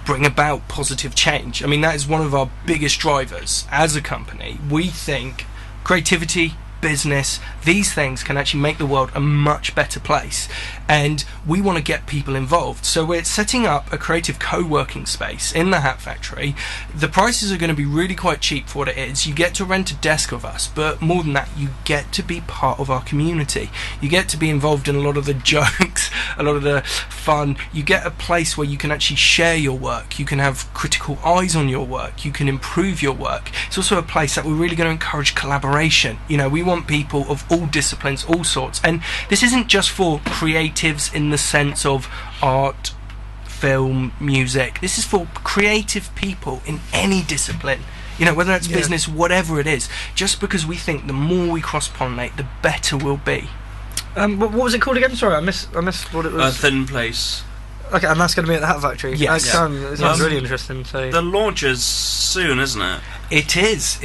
bring about positive change. I mean, that is one of our biggest drivers as a company. We think creativity business, these things can actually make the world a much better place. And we want to get people involved. So we're setting up a creative co-working space in the Hat Factory. The prices are going to be really quite cheap for what it is. You get to rent a desk of us, but more than that, you get to be part of our community. You get to be involved in a lot of the jokes, a lot of the fun. You get a place where you can actually share your work. You can have critical eyes on your work. You can improve your work. It's also a place that we're really going to encourage collaboration. You know, we want people of all disciplines, all sorts. And this isn't just for creatives in the sense of art, film, music. This is for creative people in any discipline. You know, whether that's business, whatever it is. Just because we think the more we cross-pollinate, the better we'll be. What was it called again? Sorry, I missed what it was. A Thin Place. Okay, and that's going to be at the Hat Factory. Yes. It sounds really interesting. So The launch is soon, isn't it? It is.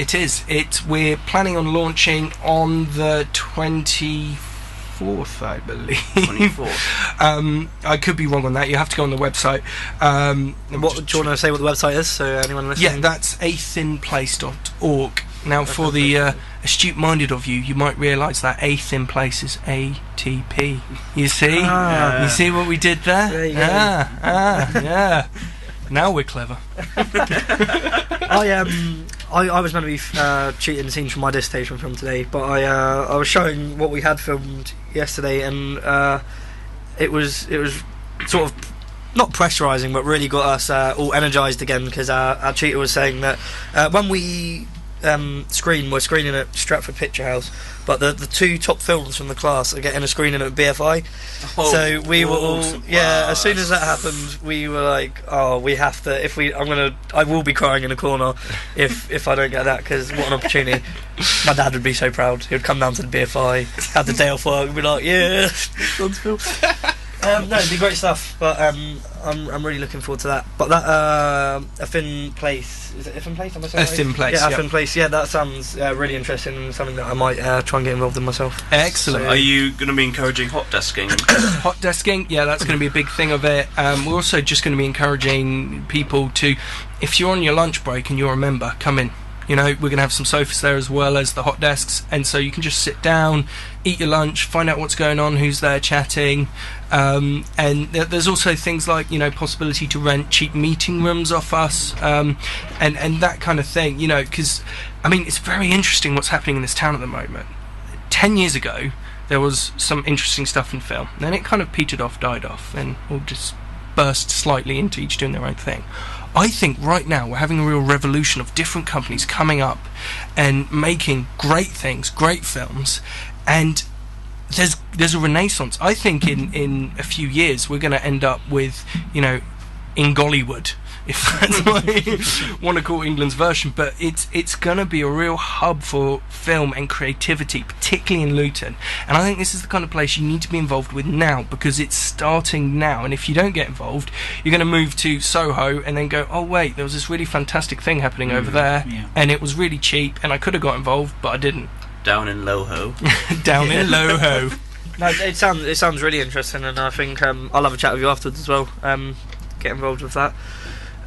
We're planning on launching on the 24th, I believe. 24th. I could be wrong on that. You have to go on the website. do you want to say what the website is, so anyone listening? Yeah, that's athinplace.org. Now, for the astute-minded of you, you might realise that A Thin Place is ATP. You see? You see what we did there? There you go. Yeah. Now we're clever. I was meant to be cheating scenes from my dissertation film today, but I was showing what we had filmed yesterday, and it was sort of not pressurising, but really got us all energised again, because our tutor was saying that when we we're screening at Stratford Picture House, but the two top films from the class are getting a screening at BFI. So we were all as soon as that happened, we were like, oh, we have to. I will be crying in a corner if I don't get that, because what an opportunity. My dad would be so proud. He would come down to the BFI, have the day off work, and be like, yeah, son's film. No, it'd be great stuff, but I'm really looking forward to that. But that A Thin Place, is it A Thin Place? Am I saying A Thin Place, yeah, yep. A Thin Place. Yeah, that sounds really interesting, and something that I might try and get involved in myself. Excellent. Are you going to be encouraging hot desking? Hot desking, yeah, that's going to be a big thing of it. We're also just going to be encouraging people to, if you're on your lunch break and you're a member, come in. You know, we're going to have some sofas there as well as the hot desks, and so you can just sit down, eat your lunch, find out what's going on, who's there chatting, and there's also things like, you know, possibility to rent cheap meeting rooms off us, and that kind of thing, you know, because, I mean, it's very interesting what's happening in this town at the moment. 10 years ago, there was some interesting stuff in film, then it kind of petered off, died off, and all just burst slightly into each doing their own thing. I think right now we're having a real revolution of different companies coming up and making great things, great films, and there's a renaissance. I think in a few years we're going to end up with, you know, in Gollywood, if that's what you want to call England's version, but it's going to be a real hub for film and creativity, particularly in Luton. And I think this is the kind of place you need to be involved with now, because it's starting now. And if you don't get involved, you're going to move to Soho and then go, oh wait, there was this really fantastic thing happening over there, and it was really cheap, and I could have got involved, but I didn't. Down in Loho. Down in Loho. No, it sounds really interesting, and I think I'll have a chat with you afterwards as well. Get involved with that.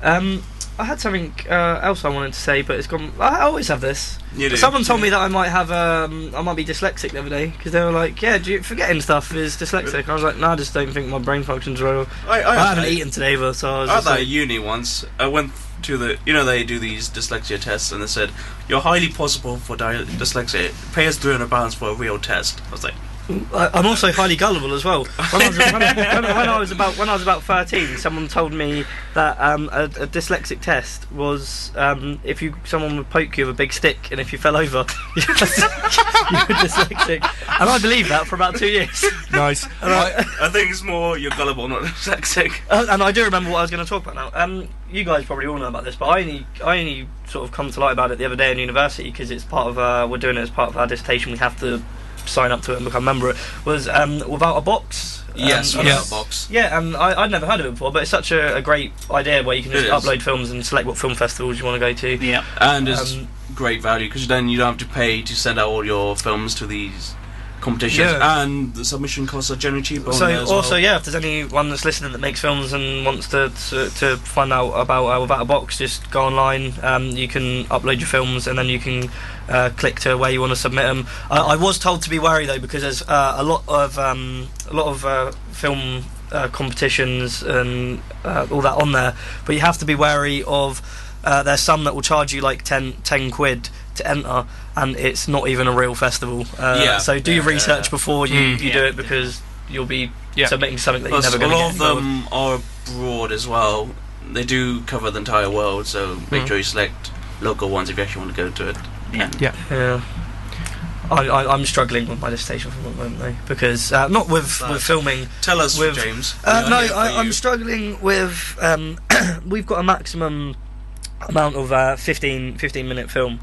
I had something else I wanted to say, but it's gone. I always have this. You do. Someone told me that I might have I might be dyslexic the other day, because they were like, "Yeah, forgetting stuff is dyslexic." And I was like, "No, I just don't think my brain functions well." I haven't eaten today either, so I was I had just that like, at uni once. I went to they do these dyslexia tests, and they said, "You're highly possible for dyslexia. Pay us £300 for a real test." I was like, I'm also highly gullible as well. When I was about 13, someone told me that a dyslexic test was if someone would poke you with a big stick, and if you fell over, you were dyslexic. And I believed that for about 2 years. Nice. I think it's more you're gullible, not dyslexic. And I do remember what I was going to talk about now. You guys probably all know about this, but I only sort of come to light about it the other day in university, because it's part of we're doing it as part of our dissertation. We have to sign up to it and become a member. It was Without a Box. Yes, Without a Box. Yeah, and I'd never heard of it before, but it's such a great idea where you can just upload films and select what film festivals you want to go to. Yeah, and it's great value, because then you don't have to pay to send out all your films to these competitions, Yeah. and the submission costs are generally cheaper. So on there as also, well. yeah, if there's anyone that's listening that makes films and wants to find out about Without a Box, just go online. You can upload your films and then you can click to where you want to submit them. I was told to be wary though, because there's a lot of film competitions and all that on there, but you have to be wary of. There's some that will charge you like 10 quid to enter, and it's not even a real festival. So do your research before you do it, because you'll be submitting something that you're never going to get. A lot of them are abroad as well. They do cover the entire world, so make sure you select local ones if you actually want to go to it. Yeah. I'm struggling with my dissertation for the moment though, because not with filming. Tell us, with, James. I'm struggling with. We've got a maximum amount of 15 minute film,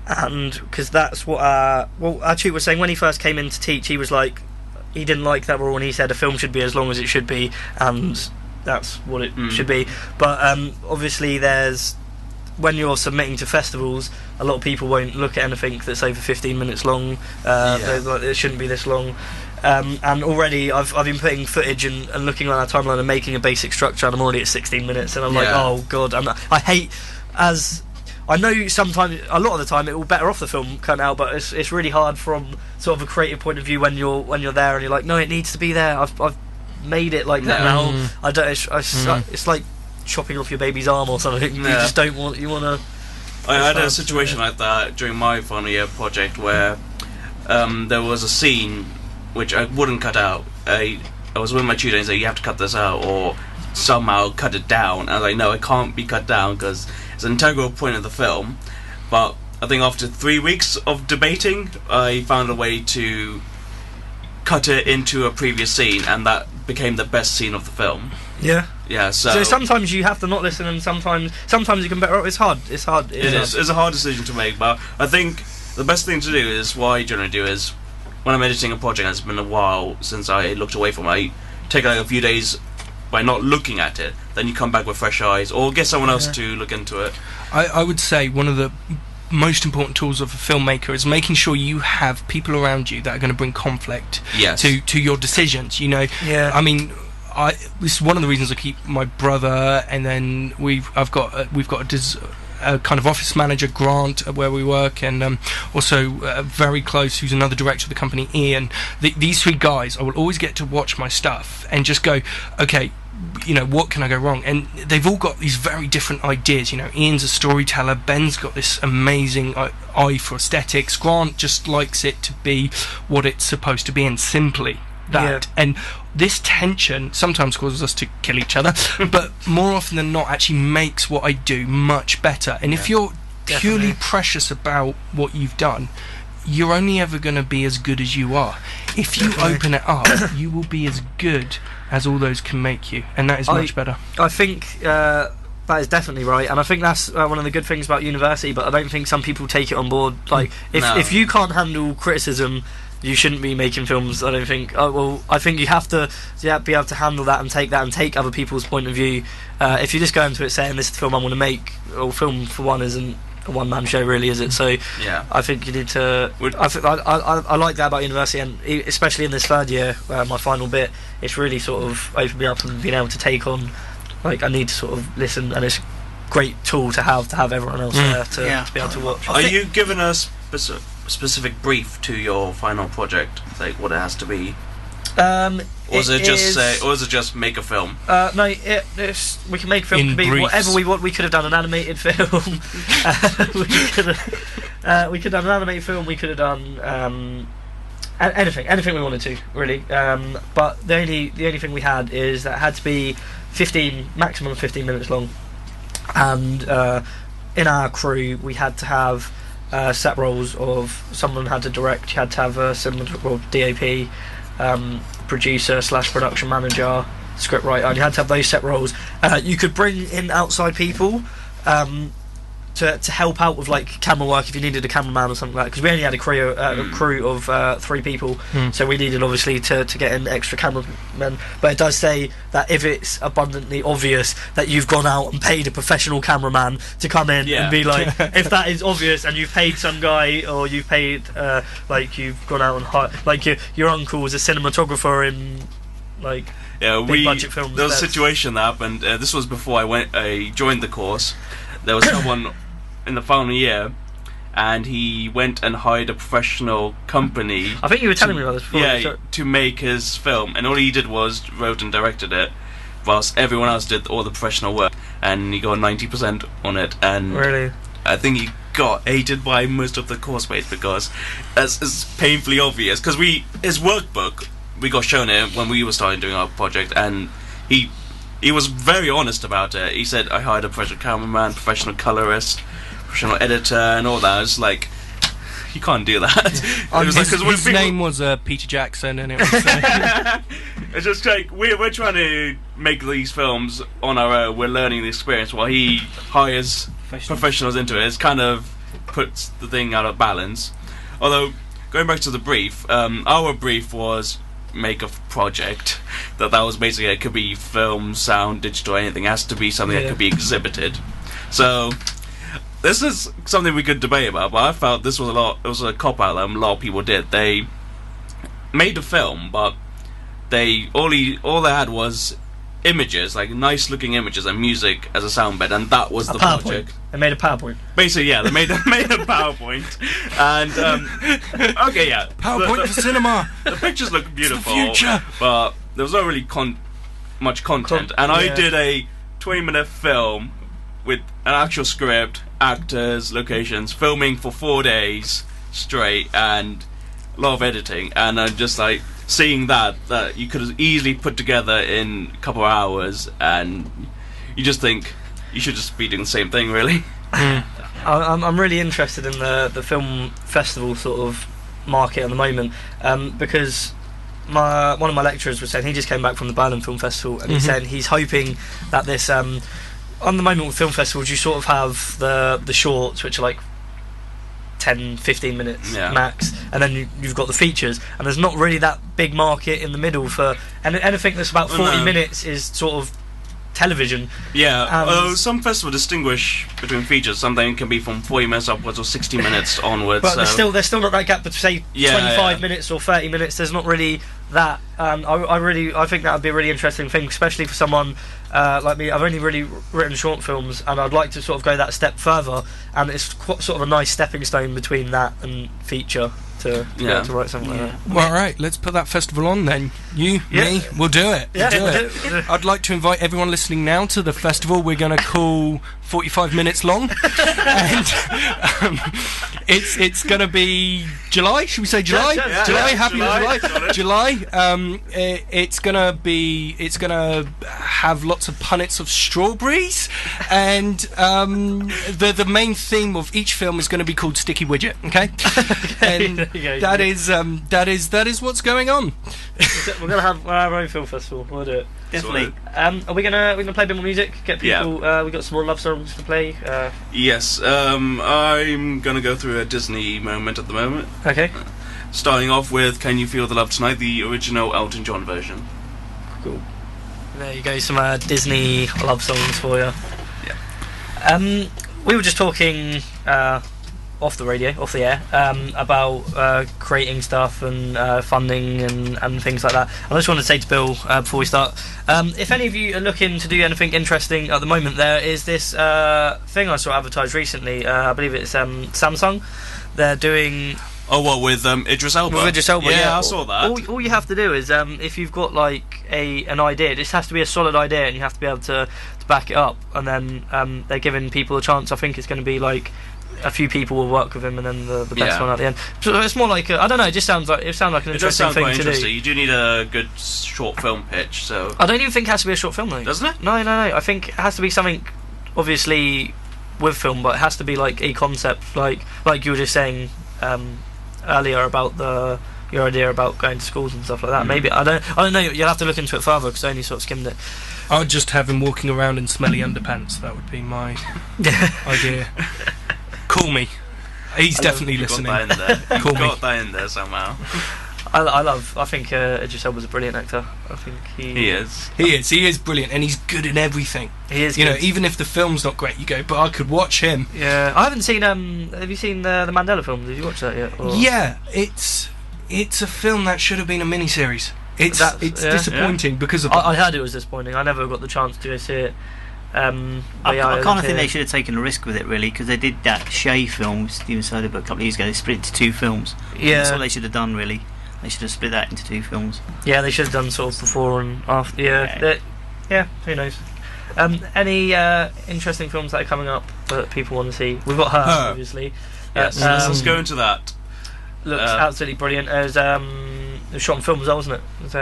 and because that's what our tutor was saying when he first came in to teach. He was like, he didn't like that rule, and he said a film should be as long as it should be, and that's what it should be. But obviously there's, when you're submitting to festivals, a lot of people won't look at anything that's over 15 minutes long. It shouldn't be this long. And already I've been putting footage and looking at our timeline and making a basic structure, and I'm already at 16 minutes, and I'm like, oh god, I hate, as I know sometimes, a lot of the time it will better off the film cut out, but it's really hard from sort of a creative point of view when you're there and you're like, no, it needs to be there. I've made it like that now. I don't. It's like chopping off your baby's arm or something. You just don't want. You want to. I had a situation like that during my final year project where there was a scene which I wouldn't cut out. I was with my tutor and he said, you have to cut this out or somehow cut it down. And I was like, no, it can't be cut down because it's an integral point of the film. But I think after 3 weeks of debating, I found a way to cut it into a previous scene, and that became the best scene of the film. Yeah, so sometimes you have to not listen, and sometimes you can better. It's hard. It's a hard decision to make, but I think the best thing to do is, what I generally do is, when I'm editing a project and it's been a while since I looked away from it, I take like a few days by not looking at it, then you come back with fresh eyes, or get someone else to look into it. I would say one of the most important tools of a filmmaker is making sure you have people around you that are going to bring conflict to your decisions. You know, I mean, this is one of the reasons I keep my brother, and then we've got a kind of office manager, Grant, where we work, and also very close, who's another director of the company, Ian. These three guys, I will always get to watch my stuff and just go, okay, you know, what can I go wrong? And they've all got these very different ideas. You know, Ian's a storyteller, Ben's got this amazing eye for aesthetics, Grant just likes it to be what it's supposed to be, and simply that. And this tension sometimes causes us to kill each other, but more often than not actually makes what I do much better. And if you're purely precious about what you've done, you're only ever going to be as good as you are. If you open it up, you will be as good as all those can make you, and that is much better. I think that is definitely right, and I think that's one of the good things about university, but I don't think some people take it on board. Like, if you can't handle criticism, you shouldn't be making films. I don't think. I think you have to be able to handle that and take other people's point of view. If you just go into it saying this is the film I'm going to make, or film for one isn't a one-man show, really, is it? So I think you need to. I like that about university, and especially in this third year, my final bit, it's really sort of opened me up and being able to take on. Like, I need to sort of listen, and it's a great tool to have everyone else there to be able to watch. Are you given a specific brief to your final project, like what it has to be? Or is it just make a film? No, we can make a film. It can be whatever we want. We could have done an animated film. We could have done an animated film. We could have done anything we wanted to, really. But the only thing we had is that it had to be maximum 15 minutes long, and in our crew we had to have set roles of someone had to direct. You had to have a DOP, producer / production manager, scriptwriter, and you had to have those set roles. You could bring in outside people to to help out with like camera work if you needed a cameraman or something like that, because we only had a crew of 3 people, so we needed obviously to get in extra cameramen. But it does say that if it's abundantly obvious that you've gone out and paid a professional cameraman to come in and be like, if that is obvious and you've paid some guy, or you've paid like you've gone out and hired, like your uncle was a cinematographer in like big budget films. There was a situation that happened. This was before I joined the course. There was someone in the final year, and he went and hired a professional company. I think you were telling me about this before. Yeah, to make his film, and all he did was wrote and directed it, whilst everyone else did all the professional work, and he got 90% on it. And really, I think he got hated by most of the course mates because it's painfully obvious. Because his workbook, we got shown it when we were starting doing our project, and he was very honest about it. He said, I hired a professional cameraman, professional colorist, professional editor, and all that. It's like, you can't do that. It was his name was Peter Jackson, and it was... it's just like, we're trying to make these films on our own. We're learning the experience while he hires professionals into it. It's kind of puts the thing out of balance. Although, going back to the brief, our brief was make a project that was basically, it could be film, sound, digital, anything. It has to be something that could be exhibited. So this is something we could debate about, but I felt this was it was a cop out that a lot of people did. They made a film, but all they had was images, like nice looking images and music as a sound bed, and that was the project. They made a PowerPoint. Basically, yeah, they made a PowerPoint, and okay, yeah, PowerPoint for cinema. The pictures look beautiful, it's the future. But there was not really much content. I did a 20-minute film with an actual script, actors, locations, filming for 4 days straight, and a lot of editing. And I'm just like seeing that you could easily put together in a couple of hours, and you just think you should just be doing the same thing, really. I'm really interested in the film festival sort of market at the moment, because one of my lecturers was saying he just came back from the Berlin Film Festival, and he said he's hoping that this on the moment with film festivals you sort of have the shorts, which are like 10-15 minutes max, and then you've got the features, and there's not really that big market in the middle for anything that's about 40 minutes is sort of television. Some festivals distinguish between features. Something can be from 40 minutes upwards or 60 minutes onwards, but there's still not that gap between say 25 minutes or 30 minutes. There's not really that. I think that would be a really interesting thing, especially for someone like me. I've only really written short films, and I'd like to sort of go that step further, and it's sort of a nice stepping stone between that and feature to write something like that. Well, right, let's put that festival on then. Me, we'll do it. Yeah, we'll do it. I'd like to invite everyone listening now to the festival we're going to call 45 minutes long, and it's going to be July. Should we say July? July. Happy July. It's going to have lots of punnets of strawberries, and the main theme of each film is going to be called Sticky Widget. Okay, and that is what's going on. We're going to have our own film festival. We'll do it. Definitely. Are we gonna play a bit more music? Get people. We got some more love songs to play. Yes. I'm gonna go through a Disney moment at the moment. Okay. Starting off with "Can You Feel the Love Tonight," the original Elton John version. Cool. There you go. Some Disney love songs for you. Yeah. We were just talking off the air, about creating stuff and funding and things like that. And I just want to say to Bill before we start, if any of you are looking to do anything interesting at the moment, there is this thing I saw advertised recently. I believe it's Samsung. They're doing. Oh, what, with Idris Elba? With Idris Elba, yeah. I saw that. All you have to do is, if you've got like an idea, this has to be a solid idea, and you have to be able to back it up. And then they're giving people a chance. I think it's going to be like a few people will work with him, and then the best one at the end. So it's more like I don't know. It sounds like an interesting thing to do. You do need a good short film pitch. So I don't even think it has to be a short film, though. Doesn't it? No. I think it has to be something, obviously, with film, but it has to be like a concept, like you were just saying earlier about the your idea about going to schools and stuff like that. Maybe I don't know. You'll have to look into it further because I only sort of skimmed it. I'd just have him walking around in smelly underpants. That would be my idea. Call me. He's definitely listening. Got that in there. Call me. Got that in there somehow. I think Idris Elba's a brilliant actor. I think He is. He is brilliant, and he's good in everything. He is. You know, good. even if the film's not great, you go, but I could watch him. Yeah, I haven't seen. Have you seen the Mandela film? Did you watch that yet? Or? Yeah, it's a film that should have been a miniseries. It's disappointing because of that. I heard it was disappointing. I never got the chance to go see it. I kind of think they should have taken a risk with it, really, because they did that Shay film with Steven Soderbergh a couple of years ago. They split it into 2 films. Yeah, That's what they should have done, really. They should have split that into 2 films. Yeah, they should have done sort of before and after. Yeah, who knows? Any interesting films that are coming up that people want to see? We've got Her. Obviously. Yes, let's go into that. Looks absolutely brilliant. It was shot on film as well, wasn't it? It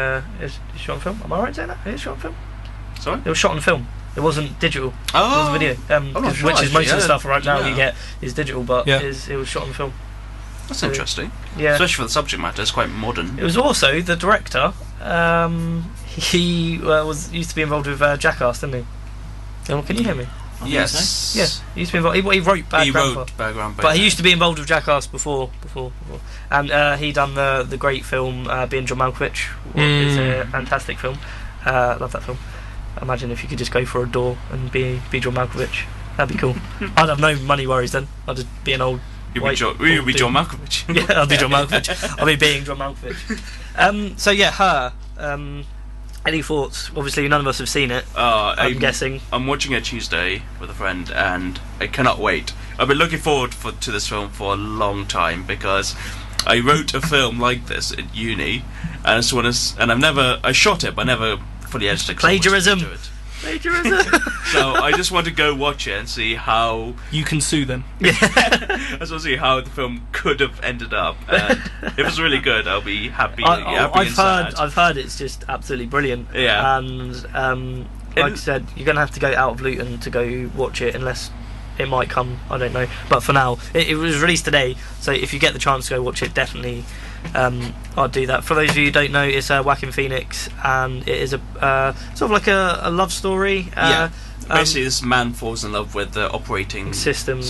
was shot on film. Am I right saying that? It was shot on film. Sorry? It was shot on film. It wasn't digital. Oh, it was video. sure, which is most of the stuff right now yeah. you get is digital, but it was shot on film. That's interesting. Yeah, especially for the subject matter. It's quite modern. It was also the director. He used to be involved with Jackass, didn't he? Can you hear me? Yes. So. Yeah, he used to be involved. He wrote Bad Grandpa. But he used to be involved with Jackass before. And he done the great film Being John Malkovich. It's a fantastic film. Love that film. Imagine if you could just go for a door and be John Malkovich. That'd be cool. I'd have no money worries then. I'd just be an old. You'd be John Malkovich. Yeah, I'll be John Malkovich. I'll be being John Malkovich. So yeah, Her. Any thoughts? Obviously, none of us have seen it. I'm guessing. I'm watching it Tuesday with a friend, and I cannot wait. I've been looking forward to this film for a long time because I wrote a film like this at uni, and I shot it, but I never fully edited it. Plagiarism. So I just want to go watch it and see how you can sue them. I just want to see how the film could have ended up. And if it's really good, I'll be happy. I've heard it's just absolutely brilliant. Yeah. And like I said, you're gonna have to go out of Luton to go watch it, unless it might come. I don't know. But for now, it was released today, so if you get the chance to go watch it, definitely. I'd do that. For those of you who don't know, it's Joaquin Phoenix, and it is a sort of like a love story. Basically, this man falls in love with the operating system.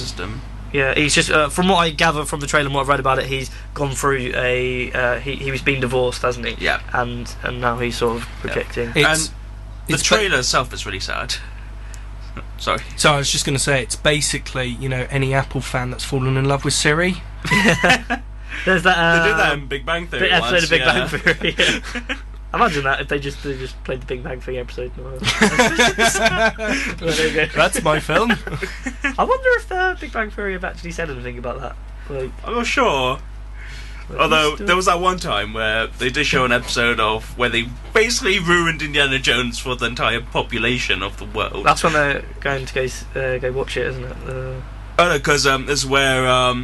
Yeah, he's just from what I gather from the trailer and what I've read about it, he's gone through he was being divorced, hasn't he? Yeah. And now he's sort of projecting. And the trailer itself is really sad. Sorry. So I was just going to say, it's basically, any Apple fan that's fallen in love with Siri. There's that. They did that in Big Bang Theory. Episode of Big Bang Theory. Yeah. Imagine that if they just played the Big Bang Theory episode. That's my film. I wonder if the Big Bang Theory have actually said anything about that. I'm not sure. Although there was that one time where they did show an episode of where they basically ruined Indiana Jones for the entire population of the world. That's when they're going to go watch it, isn't it? Oh no, because this is where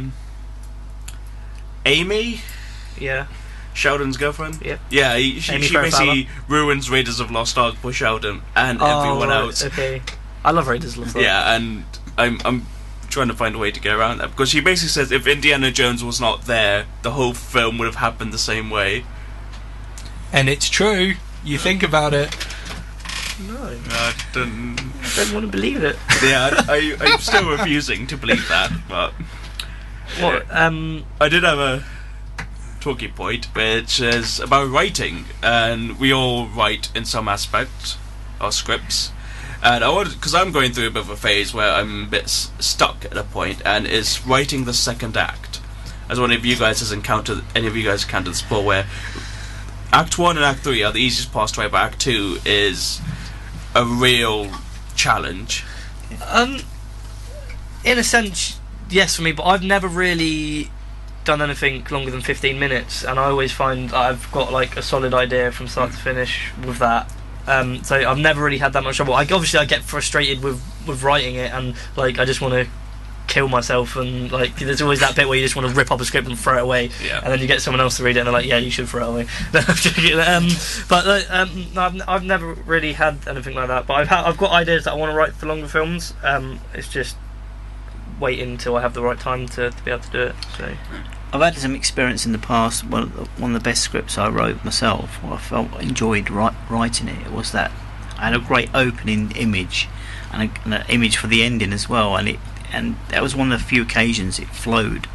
Amy, Sheldon's girlfriend. Yep. Yeah, she basically ruins Raiders of Lost Ark for Sheldon and everyone else. Okay, I love Raiders of Lost Ark. Yeah, and I'm trying to find a way to get around that because she basically says if Indiana Jones was not there, the whole film would have happened the same way. And it's true. You think about it. No, I don't want to believe it. Yeah, I'm still refusing to believe that. But what? I did have a talking point, which is about writing, and we all write in some aspect our scripts. And because I'm going through a bit of a phase where I'm a bit stuck at a point, and it's writing the second act. As one of you guys has encountered, any of you guys encountered this before, where Act 1 and Act 3 are the easiest parts to write, but Act 2 is a real challenge. In a sense, yes for me, but I've never really done anything longer than 15 minutes, and I always find I've got like a solid idea from start to finish with that. So I've never really had that much trouble. Obviously I get frustrated with writing it, and like I just want to kill myself, and like there's always that bit where you just want to rip up a script and throw it away, and then you get someone else to read it and they're like, yeah, you should throw it away. I've never really had anything like that, but I've got ideas that I want to write for longer films. It's just waiting until I have the right time to be able to do it. So I've had some experience in the past. One of the best scripts I wrote myself, I enjoyed writing it. It was that I had a great opening image and an image for the ending as well, and that was one of the few occasions it flowed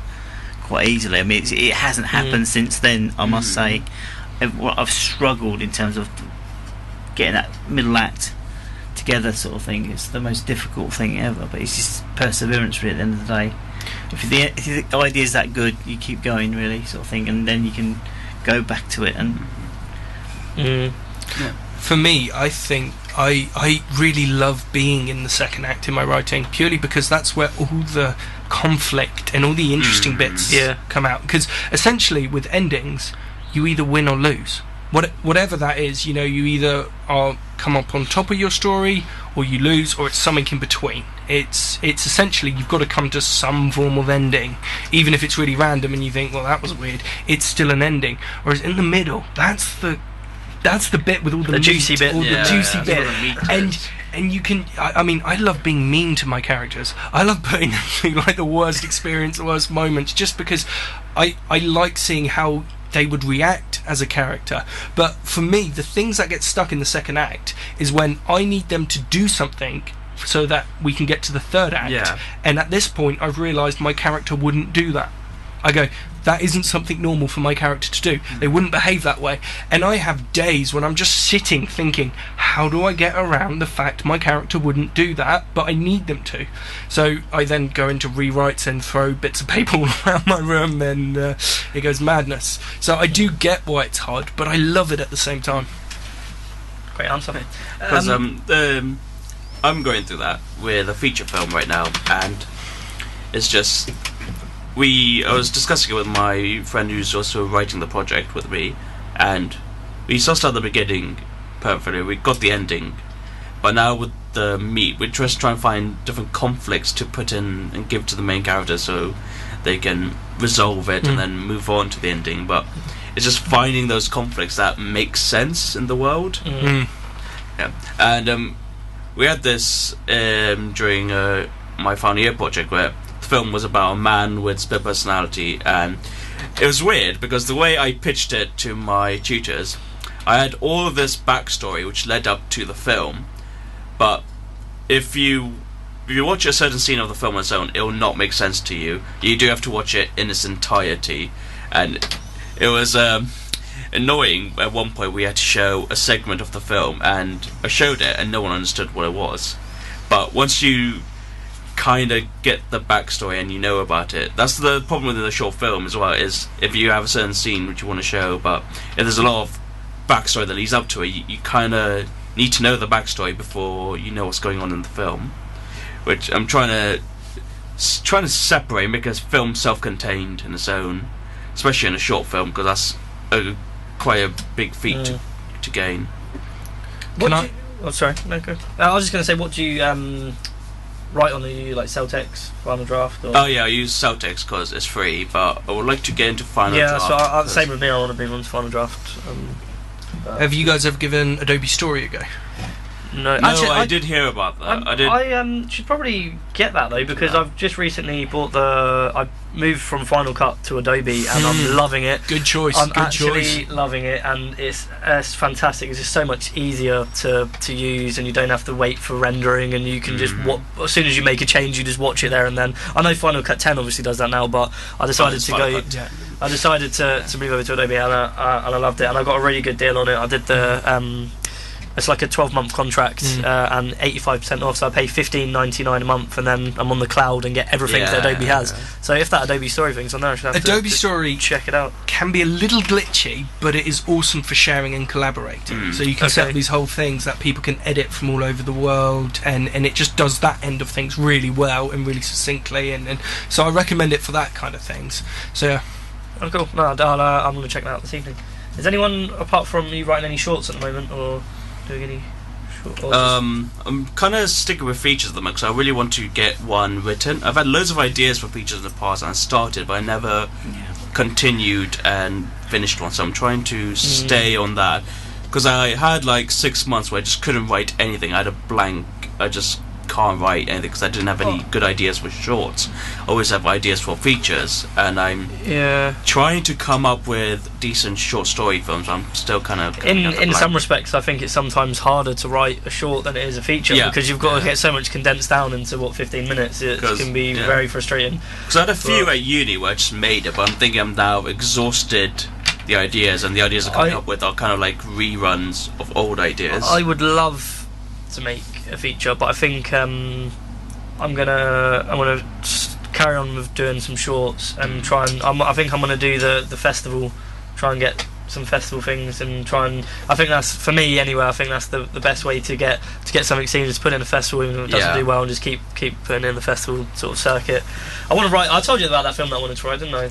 quite easily. I mean, it hasn't happened since then. I must say, I've struggled in terms of getting that middle act together, sort of thing. It's the most difficult thing ever, but it's just perseverance, really, at the end of the day. If the idea is that good, you keep going, really, sort of thing, and then you can go back to it. And for me, I think I really love being in the second act in my writing, purely because that's where all the conflict and all the interesting bits come out. Because essentially, with endings, you either win or lose. Whatever that is, you either come up on top of your story, or you lose, or it's something in between. It's essentially, you've got to come to some form of ending, even if it's really random and you think, well, that was weird. It's still an ending. Whereas in the middle, that's the bit with all the juicy bit, the juicy bit, and you can. I mean, I love being mean to my characters. I love putting them through like the worst experience, the worst moments, just because I like seeing how they would react as a character. But for me, the things that get stuck in the second act is when I need them to do something so that we can get to the third act, and at this point I've realised my character wouldn't do that. I go, that isn't something normal for my character to do. They wouldn't behave that way. And I have days when I'm just sitting thinking, how do I get around the fact my character wouldn't do that, but I need them to? So I then go into rewrites and throw bits of paper all around my room, and it goes madness. So I do get why it's hard, but I love it at the same time. Great answer. Because I'm going through that with a feature film right now, and it's just... I was discussing it with my friend who's also writing the project with me, and we sussed out the beginning perfectly. We got the ending, but now with the meat, we're just trying to find different conflicts to put in and give to the main character so they can resolve it and then move on to the ending. But it's just finding those conflicts that make sense in the world. Yeah, and we had this during my final year project where film was about a man with split personality, and it was weird because the way I pitched it to my tutors, I had all of this backstory which led up to the film, but if you watch a certain scene of the film on its own, it will not make sense to you. You do have to watch it in its entirety, and it was annoying. At one point we had to show a segment of the film, and I showed it and no one understood what it was. But once you kind of get the backstory and you know about it, that's the problem with the short film as well, is if you have a certain scene which you want to show, but if there's a lot of backstory that leads up to it, you kind of need to know the backstory before you know what's going on in the film, which I'm trying to separate, because film's self-contained in its own, especially in a short film, because that's quite a big feat to gain. Sorry, no, go. I was just going to say, what do you write on? You like Celtx, Final Draft? Or? Oh yeah, I use Celtx because it's free, but I would like to get into Final Draft. Yeah, so same with me. I want to be on Final Draft. Have you guys ever given Adobe Story a go? No, actually, I did hear about that. I should probably get that though, because I've just recently bought I moved from Final Cut to Adobe, and I'm loving it. Good choice. I'm actually loving it, and it's fantastic. It's just so much easier to use, and you don't have to wait for rendering, and you can just as soon as you make a change, you just watch it there and then. I know Final Cut 10 obviously does that now, but I decided to go. I decided to move over to Adobe, and I loved it, and I got a really good deal on it. I did the it's like a 12-month contract and 85% off, so I pay $15.99 a month, and then I'm on the cloud and get everything that Adobe has. So if that Adobe Story thing's on there, I should have Adobe Story check it out. Can be a little glitchy, but it is awesome for sharing and collaborating. So you can set up these whole things that people can edit from all over the world, and it just does that end of things really well and really succinctly, and so I recommend it for that kind of things. So yeah. Oh, cool. No, I'm going to check that out this evening. Is anyone, apart from you, writing any shorts at the moment, or doing any short? I'm kind of sticking with features at the moment because I really want to get one written. I've had loads of ideas for features in the past, and I started, but I never continued and finished one. So I'm trying to stay on that, because I had like 6 months where I just couldn't write anything. I had a blank. I just can't write anything because I didn't have any good ideas for shorts. I always have ideas for features, and I'm trying to come up with decent short story films. I'm still kind of in some respects. I think it's sometimes harder to write a short than it is a feature because you've got to get so much condensed down into 15 minutes. It can be very frustrating. Because I had a few at uni where I just made it, but I'm thinking I'm now exhausted the ideas, and the ideas I'm coming up with are kind of like reruns of old ideas. I would love to make a feature, but I think I'm gonna carry on with doing some shorts and try and I think I'm gonna do the festival, try and get some festival things and try and I think that's, for me anyway, I think that's the best way to get something seen, is put in a festival even if it doesn't do well, and just keep putting in the festival sort of circuit. I want to write. I told you about that film that I wanted to write, didn't I?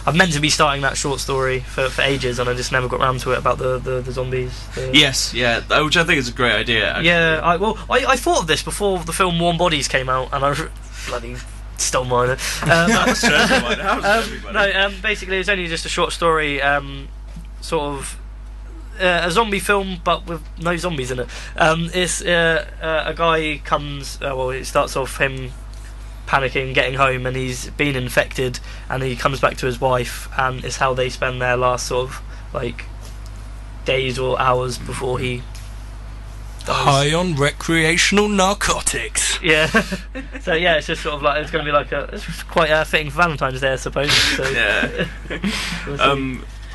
I've meant to be starting that short story for ages, and I just never got round to it about the zombies. Yes, which I think is a great idea. Actually. Yeah, I thought of this before the film Warm Bodies came out, and I bloody stole mine. Basically it's only just a short story, sort of a zombie film but with no zombies in it. It's a guy comes, it starts off him panicking, getting home, and he's been infected, and he comes back to his wife, and it's how they spend their last sort of like days or hours before he high on recreational narcotics. Yeah. So yeah, it's just sort of like it's going to be like it's quite fitting for Valentine's Day, I suppose. So. Yeah.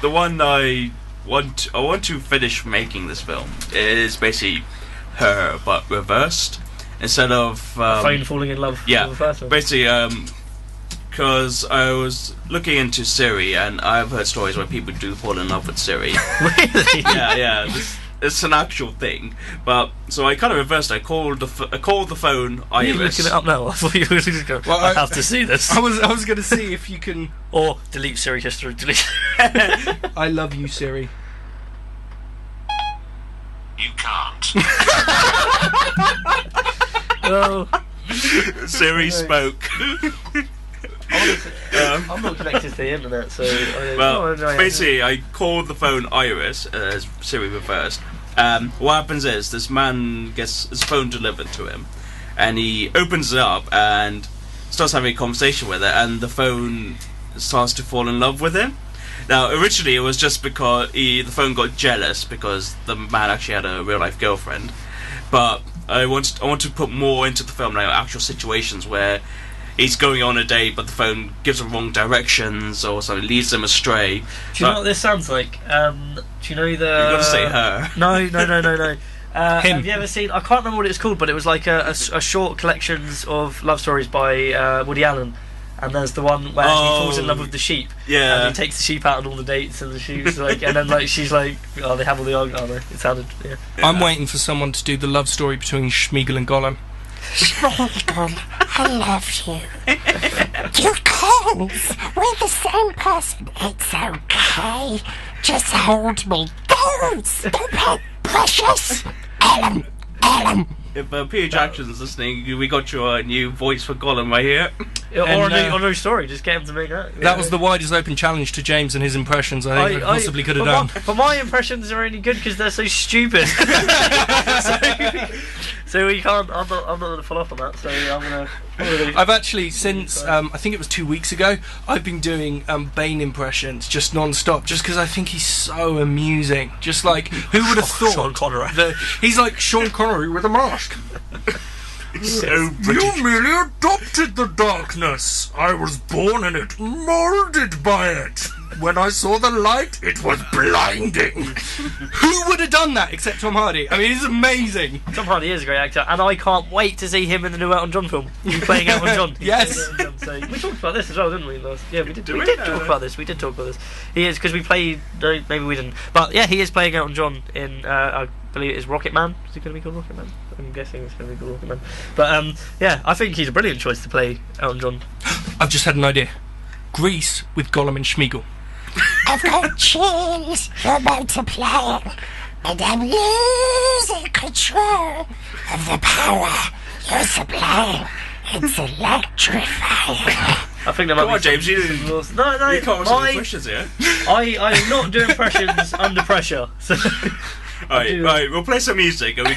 The one I want to finish making this film is basically her but reversed. Instead of a phone falling in love with a person. Basically, because I was looking into Siri, and I've heard stories where people do fall in love with Siri. Really? Yeah. It's an actual thing. But so I kind of reversed. I called the phone Iris. Are you looking it up now? I thought you were just going. Well, I have to see this. I was going to see if you can or delete Siri history. Delete. I love you, Siri. You can't. Well, Siri spoke. I'm not connected to the internet, so. Basically, I called the phone Iris as Siri reversed. What happens is this man gets his phone delivered to him, and he opens it up and starts having a conversation with it, and the phone starts to fall in love with him. Now, originally it was just because the phone got jealous because the man actually had a real life girlfriend, but I want to put more into the film, like actual situations where he's going on a date, but the phone gives him wrong directions or something, leads him astray. Do you know what this sounds like? Do you know the? You've got to say her. No. Have you ever seen? I can't remember what it's called, but it was like a short collections of love stories by Woody Allen. And there's the one where he falls in love with the sheep. Yeah. And he takes the sheep out on all the dates, and the sheep's like, and then like she's like, oh, they have all the arguments. Oh, no, it sounded. Yeah. I'm waiting for someone to do the love story between Schmeagol and Gollum. Schmeagol, I love you. You can't. We're the same person. It's okay. Just hold me. Don't stop it, precious. Ellen. If Peter Jackson's listening, we got your new voice for Gollum right here. Or a new story, just get him to make that. That was the widest open challenge to James and his impressions I think I possibly could have done. But my impressions are only good because they're so stupid. So we can't. I'm not going to follow up on that. So I'm going to. I've actually since I think it was 2 weeks ago. I've been doing Bane impressions just non-stop, just because I think he's so amusing. Just like who would have thought? Sean Connery. He's like Sean Connery with a mask. So British. You merely adopted the darkness. I was born in it, moulded by it. When I saw the light, it was blinding. Who would have done that except Tom Hardy? I mean, he's amazing. Tom Hardy is a great actor, and I can't wait to see him in the new Elton John film. He's playing Elton John. Yes. So we talked about this as well, didn't we? Yeah, we did. We did talk about this. He is, because we played. No, maybe we didn't. But yeah, he is playing Elton John in. I believe it's Rocket Man. Is it going to be called Rocket Man? I'm guessing it's going to be called Rocket Man. But yeah, I think he's a brilliant choice to play Elton John. I've just had an idea. Grease with Gollum and Schmeagol. I've got chills. You're about to play, and I'm losing control of the power you're supplying. It's electrifying. I think there might Come on, James. You No. You can't answer the questions here. I'm not doing impressions under pressure. So. Right. We'll play some music, and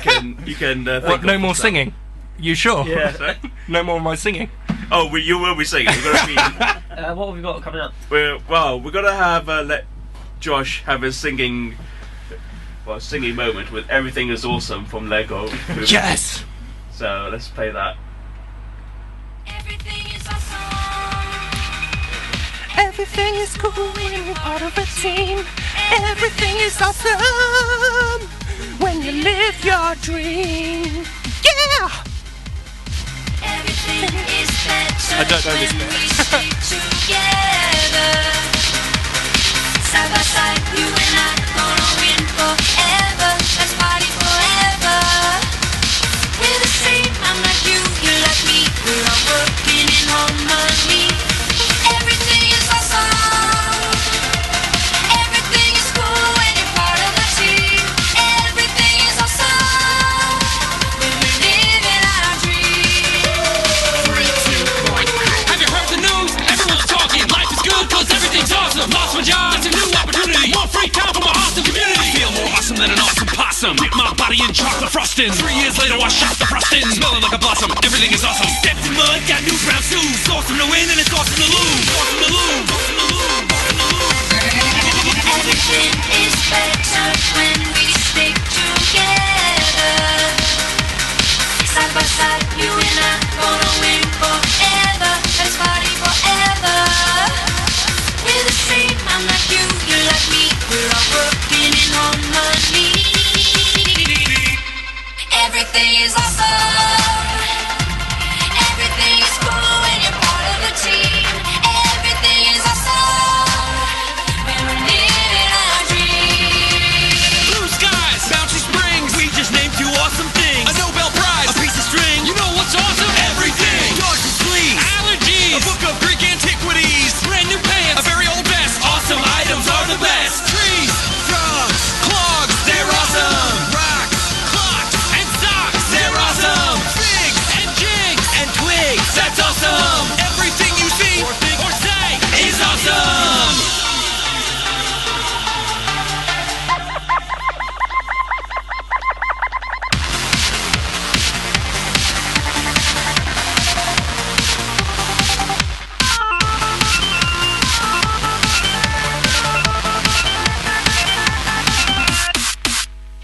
you can. What, no more singing? You sure? Yeah. No more of my singing. Oh, you will be singing. We're gonna be. What have we got coming up? We're gonna have let Josh have his singing moment with "Everything Is Awesome" from Lego Movie. Yes. So let's play that. Everything is awesome. Everything is cool when you're part of a team. Everything is awesome when you live your dream. Yeah! Everything is better I don't know this when bit. we stick together. Side by side, you and I gonna win forever. Let's party forever. We're the same, I'm like you, you're like me. We're all working in harmony. Everything is awesome. Everything is cool when you're part of a team. Everything is awesome when we're living our dreams. Have you heard the news? Everyone's talking. Life is good cause everything's awesome. Lost my job, it's a new opportunity. More free time for my awesome community. I feel more awesome than an awesome possum. Dip my body in chocolate frosting. 3 years later I shot the frosting. Smelling like a blossom, everything is awesome. Stepped in mud, got new brown shoes. Awesome to win and it's awesome to lose. Awesome to lose. Awesome to lose. Awesome to lose. Everything is better when we stick together. Side by side, you and I gonna win forever. Let's party forever. We're the same, I'm like you, you're like me. We're all working in harmony. Everything is awesome. Everything is cool when you're part of a team. Everything is awesome when we're living our dreams. Blue skies, bouncy springs. We just named 2 awesome things. A Nobel Prize, a piece of string. You know what's awesome? Everything. Dogs and fleas, allergies, a book of Greek antiquities, brand new pants, a very old vest. Awesome items are the best. Trees, frogs, clogs, they're awesome. Rocks, clocks, and socks, they're awesome. Figs and jigs and twigs, that's awesome. Everything you see or think or say is awesome.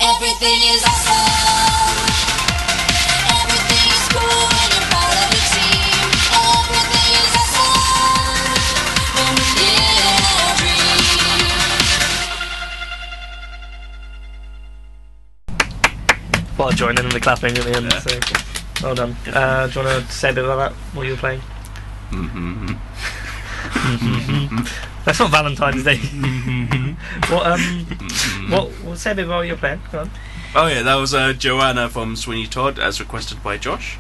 Everything is awesome. Everything is cool when you're part of a team. Everything is awesome when we're living our dreams. Well, I joined in the clapping at the end. So, well done. Do you want to say a bit about that? What you were playing? That's not Valentine's Day. What? Say a bit about what you're playing. Go on. Oh yeah, that was Joanna from Sweeney Todd, as requested by Josh.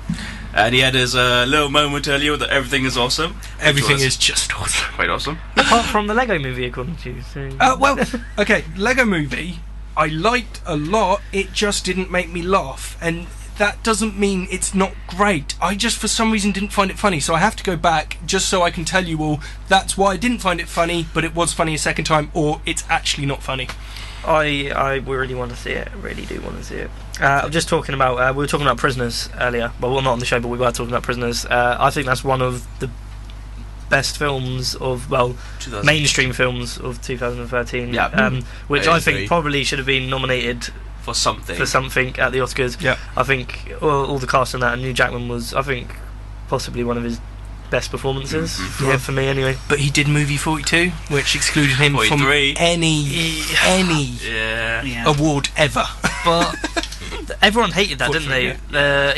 And he had his little moment earlier that everything is awesome. Everything is just awesome. Quite awesome. Apart from the Lego Movie, according to you. So. Well, okay, Lego Movie, I liked a lot, it just didn't make me laugh. And that doesn't mean it's not great. I just, for some reason, didn't find it funny. So I have to go back just so I can tell you all that's why I didn't find it funny, but it was funny a second time, or it's actually not funny. I really want to see it. I really do want to see it. I'm just talking about. We were talking about Prisoners earlier. Well, not on the show, but we were talking about Prisoners. I think that's one of the best films of mainstream films of 2013. Yeah. Which I think probably should have been nominated for something at the Oscars. Yeah. I think all the cast in that, and Hugh Jackman was, I think, possibly one of his best performances. Mm-hmm. Yeah, for me anyway. But he did movie 42, which excluded him 43. from any award ever. But everyone hated that, didn't they?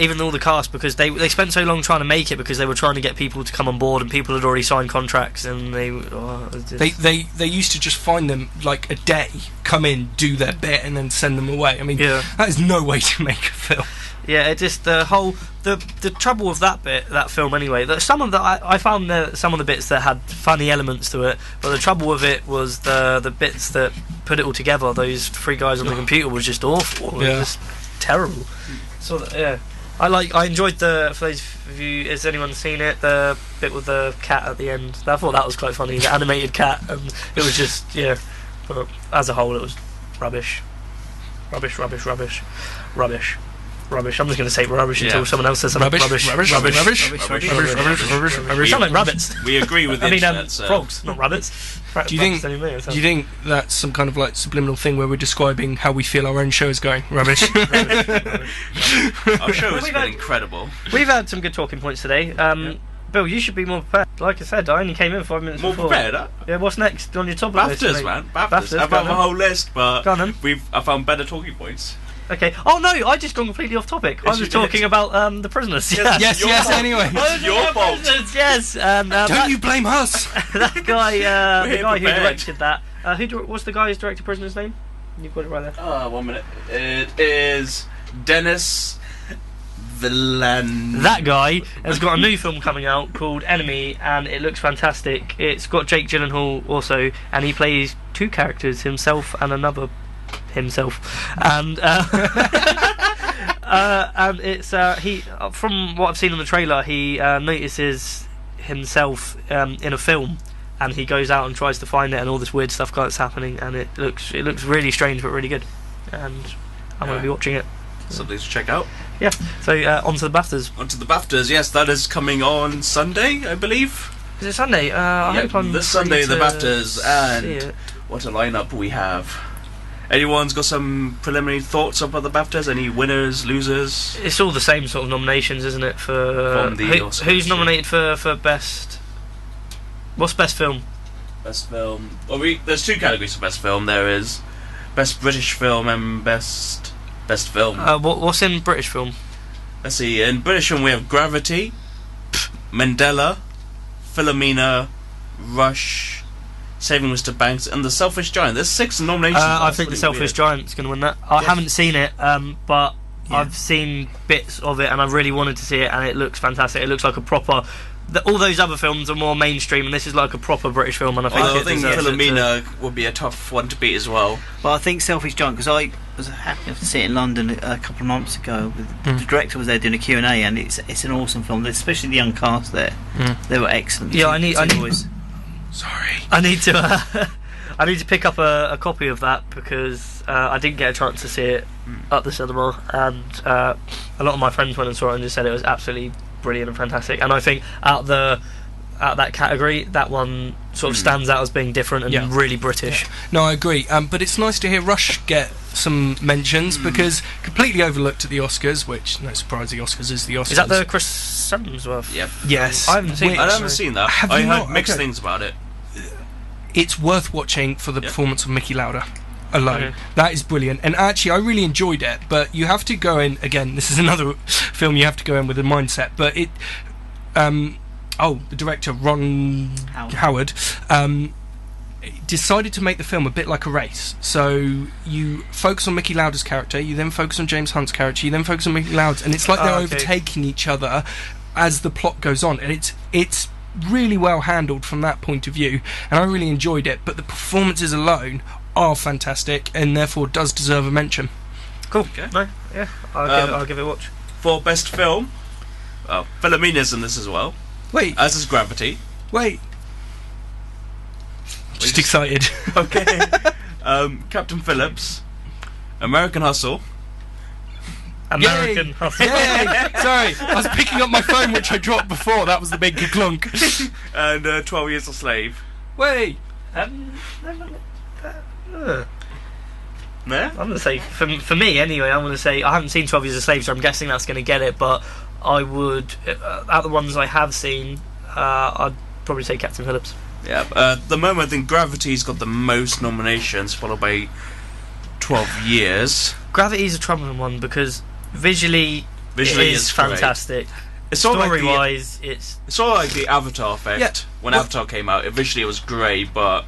Even all the cast, because they spent so long trying to make it, because they were trying to get people to come on board, and people had already signed contracts, and they used to just find them like a day, come in, do their bit, and then send them away. I mean, that is no way to make a film. Yeah, it just the trouble with that film anyway. That some of I found some of the bits that had funny elements to it, but the trouble with it was the bits that put it all together. Those 3 guys on the computer was just awful. It was just terrible. So I enjoyed for those of you, has anyone seen it? The bit with the cat at the end. I thought that was quite funny. The animated cat, and it was just But as a whole, it was rubbish. Rubbish. I'm just going to say rubbish until someone else says something. Rubbish. Sound like rabbits. We agree with the internet, frogs, not rabbits. Do you think that's some kind of like subliminal thing where we're describing how we feel our own show is going? Rubbish. Our show has been incredible. We've had some good talking points today. Bill, you should be more prepared. Like I said, I only came in 5 minutes more before. Prepared, huh? Yeah, what's next on your top list? BAFTAs, man. BAFTAs. I've got a whole list, but I found better talking points. Okay. Oh no, I just gone completely off topic. I was talking about the prisoners. Yes. Anyway, it's your fault. Yes. Don't you blame us? That guy, the guy who directed that. What's the guy who's directed Prisoner's name? You've got it right there. 1 minute. It is Dennis Villeneuve. That guy has got a new film coming out called Enemy, and it looks fantastic. It's got Jake Gyllenhaal also, and he plays 2 characters, himself and another himself. And and it's he. From what I've seen in the trailer, he notices himself in a film, and he goes out and tries to find it, and all this weird stuff that's happening, and it looks really strange but really good, and I'm going to be watching it. Something to check out. Yeah. So on to the BAFTAs. On to the BAFTAs. Yes, that is coming on Sunday, I believe. Is it Sunday? I hope I'm this Sunday the BAFTAs, and it. What a lineup we have. Anyone's got some preliminary thoughts about the BAFTAs? Any winners, losers? It's all the same sort of nominations, isn't it? For who's nominated for best? What's best film? Best film. Well, there's 2 categories for best film. There is best British film and best film. What's in British film? Let's see. In British film we have Gravity, Mandela, Philomena, Rush, Saving Mr. Banks, and The Selfish Giant. There's 6 nominations. I think The Selfish Giant's going to win that. I haven't seen it, but I've seen bits of it, and I really wanted to see it, and it looks fantastic. It looks like a proper. All those other films are more mainstream, and this is like a proper British film. And I think Philomena would be a tough one to beat as well. But I think Selfish Giant, because I was happy to see it in London a couple of months ago. The director was there doing a Q&A, and it's an awesome film, especially the young cast there. They were excellent. Yeah, I need to pick up a copy of that because I didn't get a chance to see it at the cinema, and a lot of my friends went and saw it and just said it was absolutely brilliant and fantastic. And I think out that category, that one sort of stands out as being different and really British. No, I agree. But it's nice to hear Rush get some mentions because completely overlooked at the Oscars, which no surprise, the Oscars is the Oscars. Is that the Chris Hemsworth? Yep. Yes. I haven't seen that. I heard mixed things about it. It's worth watching for the performance of Mickey Lauder alone. That is brilliant, and actually I really enjoyed it, but you have to go in again, this is another film you have to go in with a mindset, but it the director Ron Howard decided to make the film a bit like a race. So you focus on Mickey Lauder's character, you then focus on James Hunt's character, you then focus on Mickey Lauder's, and it's like they're overtaking each other as the plot goes on, and it's really well handled from that point of view, and I really enjoyed it, but the performances alone are fantastic and therefore does deserve a mention. Cool. Okay. No, yeah, I'll give it a watch. For best film, Philomena's in this as well. Wait. As is Gravity. Wait. Just excited. Okay. Captain Phillips, American Hustle. American Hustle. Yay! Sorry, I was picking up my phone which I dropped before. That was the big clunk. And 12 Years a Slave. Wait. I'm going to say, for me anyway, I'm going to say, I haven't seen 12 Years a Slave, so I'm guessing that's going to get it, but I would, out of the ones I have seen, I'd probably say Captain Phillips. Yeah, at the moment I think Gravity's got the most nominations, followed by 12 Years. Gravity's a troubling one because visually it is fantastic. It's all story-wise, it's all like the Avatar effect. Yeah. When Avatar came out, visually it was great, but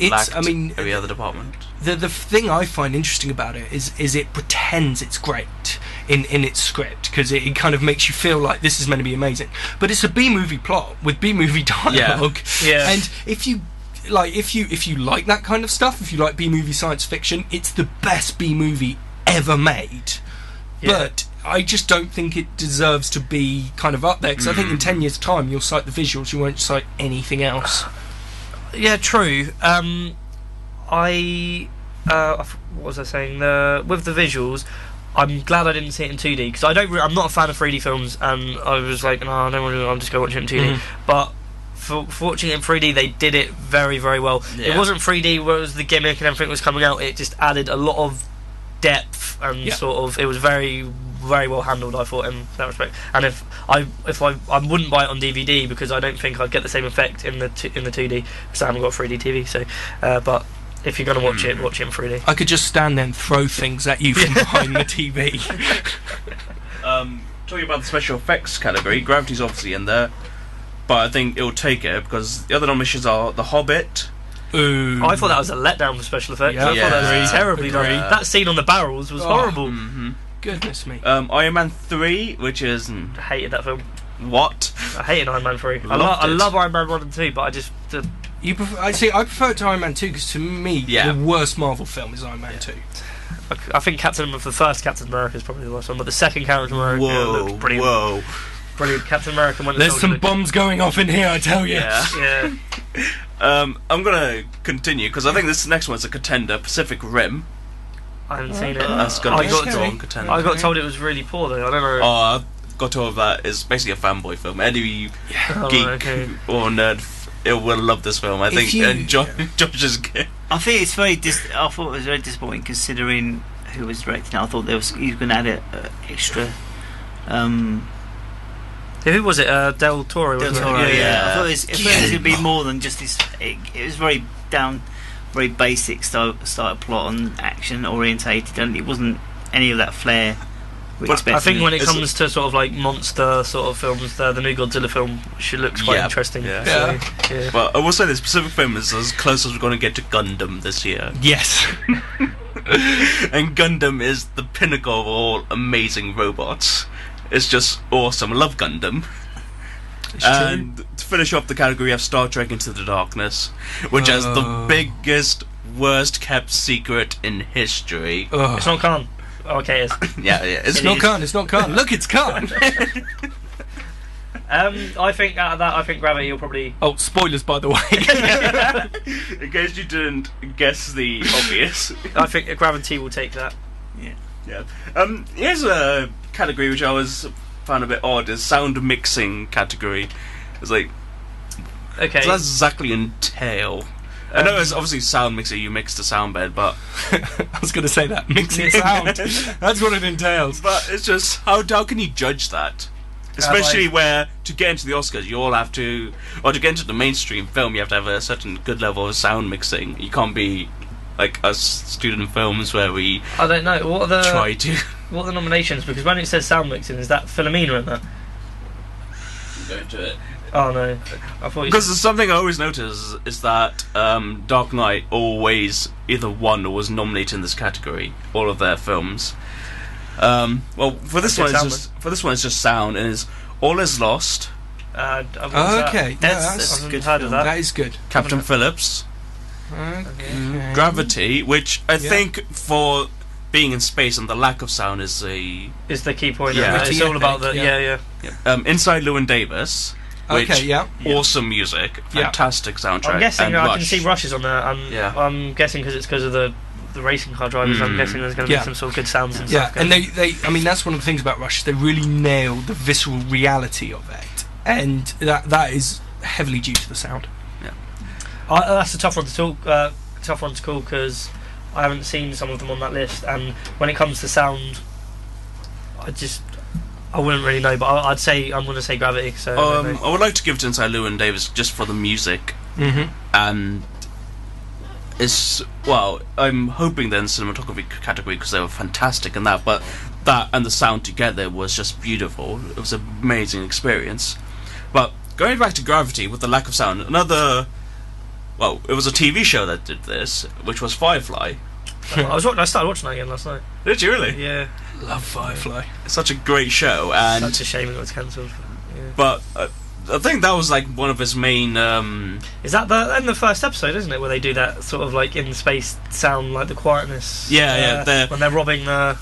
lacked every other department. The thing I find interesting about it is it pretends it's great in its script, because it kind of makes you feel like this is meant to be amazing, but it's a B-movie plot with B-movie dialogue. Yeah. And if you like that kind of stuff, if you like B-movie science fiction, it's the best B-movie ever made. But I just don't think it deserves to be kind of up there, because I think in 10 years' time you'll cite the visuals, you won't cite anything else. Yeah, true. What was I saying? With the visuals, I'm glad I didn't see it in 2D because I'm not a fan of 3D films, and I was like, no, I don't want to. I'm just going to watch it in 2D. But for watching it in 3D, they did it very, very well. Yeah. It wasn't 3D where it was the gimmick and everything was coming out. It just added a lot of depth and sort of. It was very, very well handled, I thought, in that respect. And if I wouldn't buy it on DVD because I don't think I'd get the same effect in the 2D because I haven't got a 3D TV. So, but if you're going to watch it in 3D. I could just stand there and throw things at you from behind the TV. Talking about the special effects category, Gravity's obviously in there, but I think it'll take it because the other nominations are The Hobbit. Ooh. I thought that was a letdown for special effects. Yeah. I thought that was terribly done. Agreed. That scene on the barrels was horrible. Goodness me. Iron Man 3, which is I hated that film. what? I hated Iron Man 3. I Loved it. love Iron Man 1 and 2, but I just... I prefer it to Iron Man 2 because to me, the worst Marvel film is Iron Man 2. I think the first Captain America is probably the worst one, but the second Captain America looked brilliant. Whoa. Brilliant. Captain America went. There's some bombs going off in here, I tell you. Yeah. I'm gonna continue because I think this next one's a contender, Pacific Rim. I haven't seen it. That's gonna be a got strong contender. I got told it was really poor though. I don't know. I got told that it's basically a fanboy film. Any geek or nerd will love this film. I think. And Josh is good. I think it's I thought it was very disappointing considering who was directing it. I thought he was going to add an extra. Who was it? Del Toro. Del Wasn't Toro, it? yeah. I thought it was going to be more than just this. It was very basic style of plot and action orientated, and it wasn't any of that flair. I think when it comes to sort of like monster sort of films, the new Godzilla film looks quite interesting. Yeah. So, But I will say this: Pacific Rim is as close as we're going to get to Gundam this year. Yes. And Gundam is the pinnacle of all amazing robots. It's just awesome. I love Gundam. And to finish off the category, we have Star Trek Into the Darkness, which has the biggest, worst kept secret in history. It's not Khan. Oh, okay, it is. Yeah, It's not Khan. Look, it's Khan. I think out of that, I think Gravity will probably. Oh, spoilers, by the way. In case you didn't guess the obvious. I think Gravity will take that. Yeah. Here's a category which I found a bit odd: is sound mixing category. It's like, okay, so that's exactly entail. I know it's obviously sound mixer. You mix the sound bed, but I was going to say that mixing sound. That's what it entails. But it's just how can you judge that? Especially where to get into the Oscars, you all have to, or to get into the mainstream film, you have to have a certain good level of sound mixing. You can't be like us student films where we. I don't know what are try to. What are the nominations? Because when it says sound mixing, is that Philomena in that? Go into it. Oh no, I thought because there's something I always notice is that Dark Knight always either won or was nominated in this category. All of their films. Well, for this one, it's just sound, and it's All Is Lost. Okay, that's good. Heard of that. That is good. Captain Phillips. Okay. Gravity, which I think for being in space and the lack of sound is the key point. Yeah. It's all about the Inside Llewyn Davis. Which, okay, awesome music, fantastic soundtrack. I'm guessing and I Rush. can see Rush is on there. I'm guessing because it's because of the racing car drivers. I'm guessing there's going to be some sort of good sounds and stuff. Yeah, and they I mean that's one of the things about Rush. They really nail the visceral reality of it, and that is heavily due to the sound. Yeah, that's a tough one to call because I haven't seen some of them on that list. And when it comes to sound, I wouldn't really know, but I'd say I'm going to say Gravity. So I would like to give it to Inside Llewyn Davis just for the music, and I'm hoping then cinematography category because they were fantastic in that, but that and the sound together was just beautiful. It was an amazing experience. But going back to Gravity with the lack of sound, it was a TV show that did this, which was Firefly. I started watching that again last night. Did you really? Yeah. Love Firefly. It's such a great show, and such a shame it got cancelled. But I think that was like one of his main. Is that in the first episode, isn't it, where they do that sort of like in space sound, like the quietness? Yeah. When they're robbing the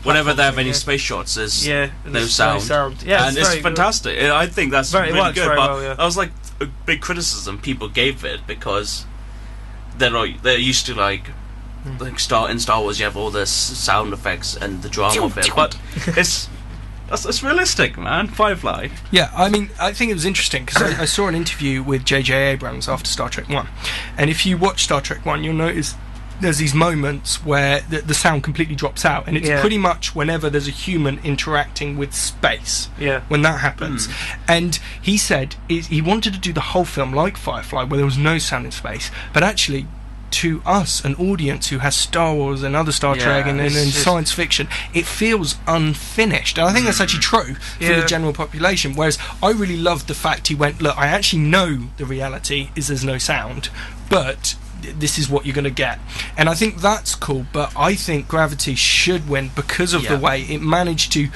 whenever they have any space shots, there's no sound. Yeah, and it's fantastic. I think that's really good. Very but well, yeah. that was like a big criticism people gave it because they're used to like like in Star Wars, you have all the sound effects and the drama of it, but it's realistic, man. Firefly. Yeah, I mean, I think it was interesting because I saw an interview with J.J. Abrams after Star Trek 1. And if you watch Star Trek 1, you'll notice there's these moments where the sound completely drops out. And it's pretty much whenever there's a human interacting with space when that happens. And he said he wanted to do the whole film like Firefly, where there was no sound in space. But actually, to us, an audience who has Star Wars and other Star Trek and science fiction, it feels unfinished. And I think that's actually true for the general population. Whereas I really loved the fact he went, look, I actually know the reality is there's no sound, but this is what you're going to get. And I think that's cool, but I think Gravity should win because of the way it managed to...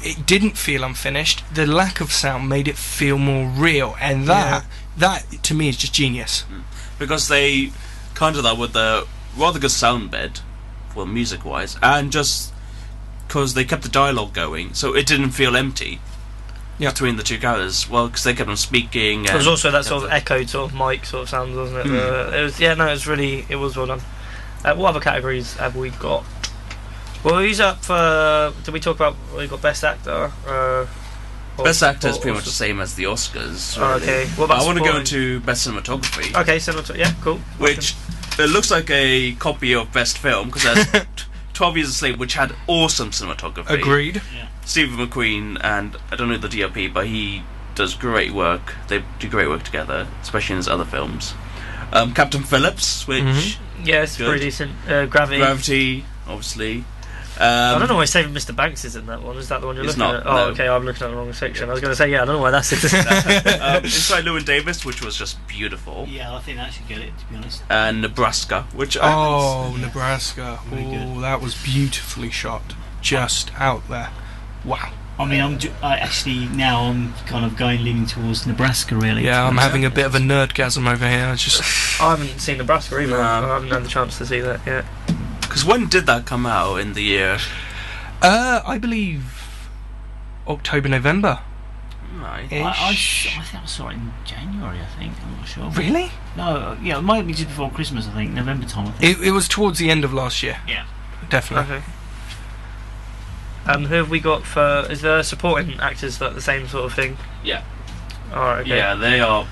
It didn't feel unfinished. The lack of sound made it feel more real, and that to me is just genius. Because they counter that with a rather good sound bed for music wise, and just because they kept the dialogue going, so it didn't feel empty between the two characters. Well, because they kept on speaking. There was also that sort of echoed sort of mic sort of sound, wasn't it? It was well done. What other categories have we got? Well, who's up for? Did we talk about? We got best actor. Best actor is pretty much the same as the Oscars. Really. Okay. What about I want to go into best cinematography. Okay, cinematography. Yeah, cool. Which it looks like a copy of best film because there's 12 Years a Slave, which had awesome cinematography. Agreed. Yeah. Stephen McQueen, and I don't know the DOP, but he does great work. They do great work together, especially in his other films. Captain Phillips, which yes, pretty decent. Gravity, obviously. I don't know why Saving Mr. Banks is in that one. Is that the one you're looking at? Oh, no. Okay, I'm looking at the wrong section. I was going to say, I don't know why that's it. Inside Llewyn Davis, which was just beautiful. Yeah, I think that should get it, to be honest. And Nebraska, which Nebraska. That was beautifully shot. Just out there. Wow. I mean, I'm kind of leaning towards Nebraska, really. Yeah, I'm having a bit of a nerdgasm over here. I haven't seen Nebraska either. I haven't had the chance to see that yet. Because when did that come out in the year? I believe October, November. Right. I think I saw it in January, I think. I'm not sure. Really? No, it might be just before Christmas, I think. November time, I think. It was towards the end of last year. Yeah. Definitely. Okay. Who have we got for... Is there supporting actors like the same sort of thing? Yeah. Alright, okay. Yeah, they are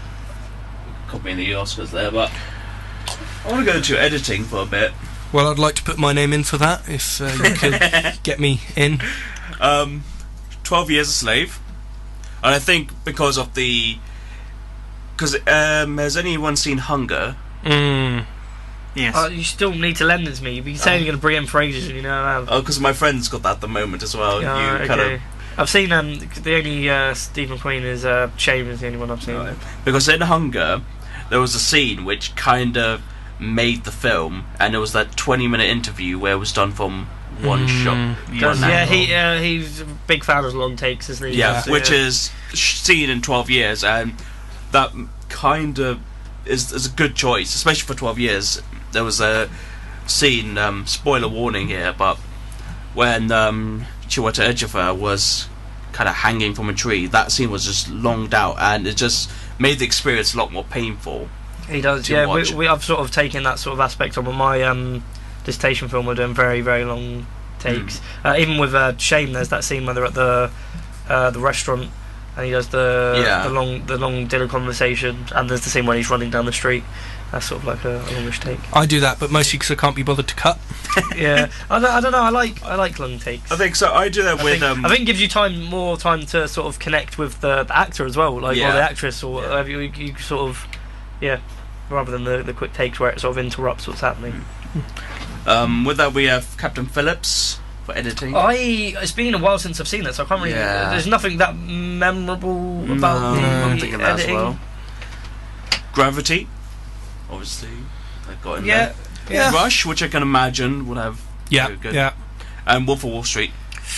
copying the Oscars there, but I want to go to editing for a bit. Well, I'd like to put my name in for that, if you could get me in. 12 Years a Slave. And I think because of the... Because has anyone seen Hunger? Yes. You still need to lend it to me. You've been saying you're going to bring it in for ages and you know I have. Oh, because my friend's got that at the moment as well. Okay. I've seen the only Steve McQueen is Shame is the only one I've seen. Right. Because in Hunger, there was a scene which kind of made the film, and it was that 20-minute interview where it was done from one shot. He's a big fan of long takes, isn't he? Yeah, which is seen in 12 Years, and that kind of is a good choice, especially for 12 Years. There was a scene, spoiler warning here, but when Chiwetel Ejiofor was kind of hanging from a tree, that scene was just longed out, and it just made the experience a lot more painful. He does, yeah. I've sort of taken that sort of aspect on my dissertation film. We're doing very, very long takes. Even with Shame, there's that scene where they're at the restaurant, and he does the long dinner conversation, and there's the scene when he's running down the street. That's sort of like a longish take. I do that, but mostly because I can't be bothered to cut. Yeah, I don't know. I like long takes. I think so. I do that with. I think it gives you more time to sort of connect with the actor as well, or the actress, or whatever. You sort of, rather than the quick takes where it sort of interrupts what's happening. With that, we have Captain Phillips for editing. It's been a while since I've seen it, so I can't really. There's nothing that memorable about the editing. That as well. Gravity, obviously, that got in there. Yeah. Rush, which I can imagine would have very good. Yeah. And Wolf of Wall Street,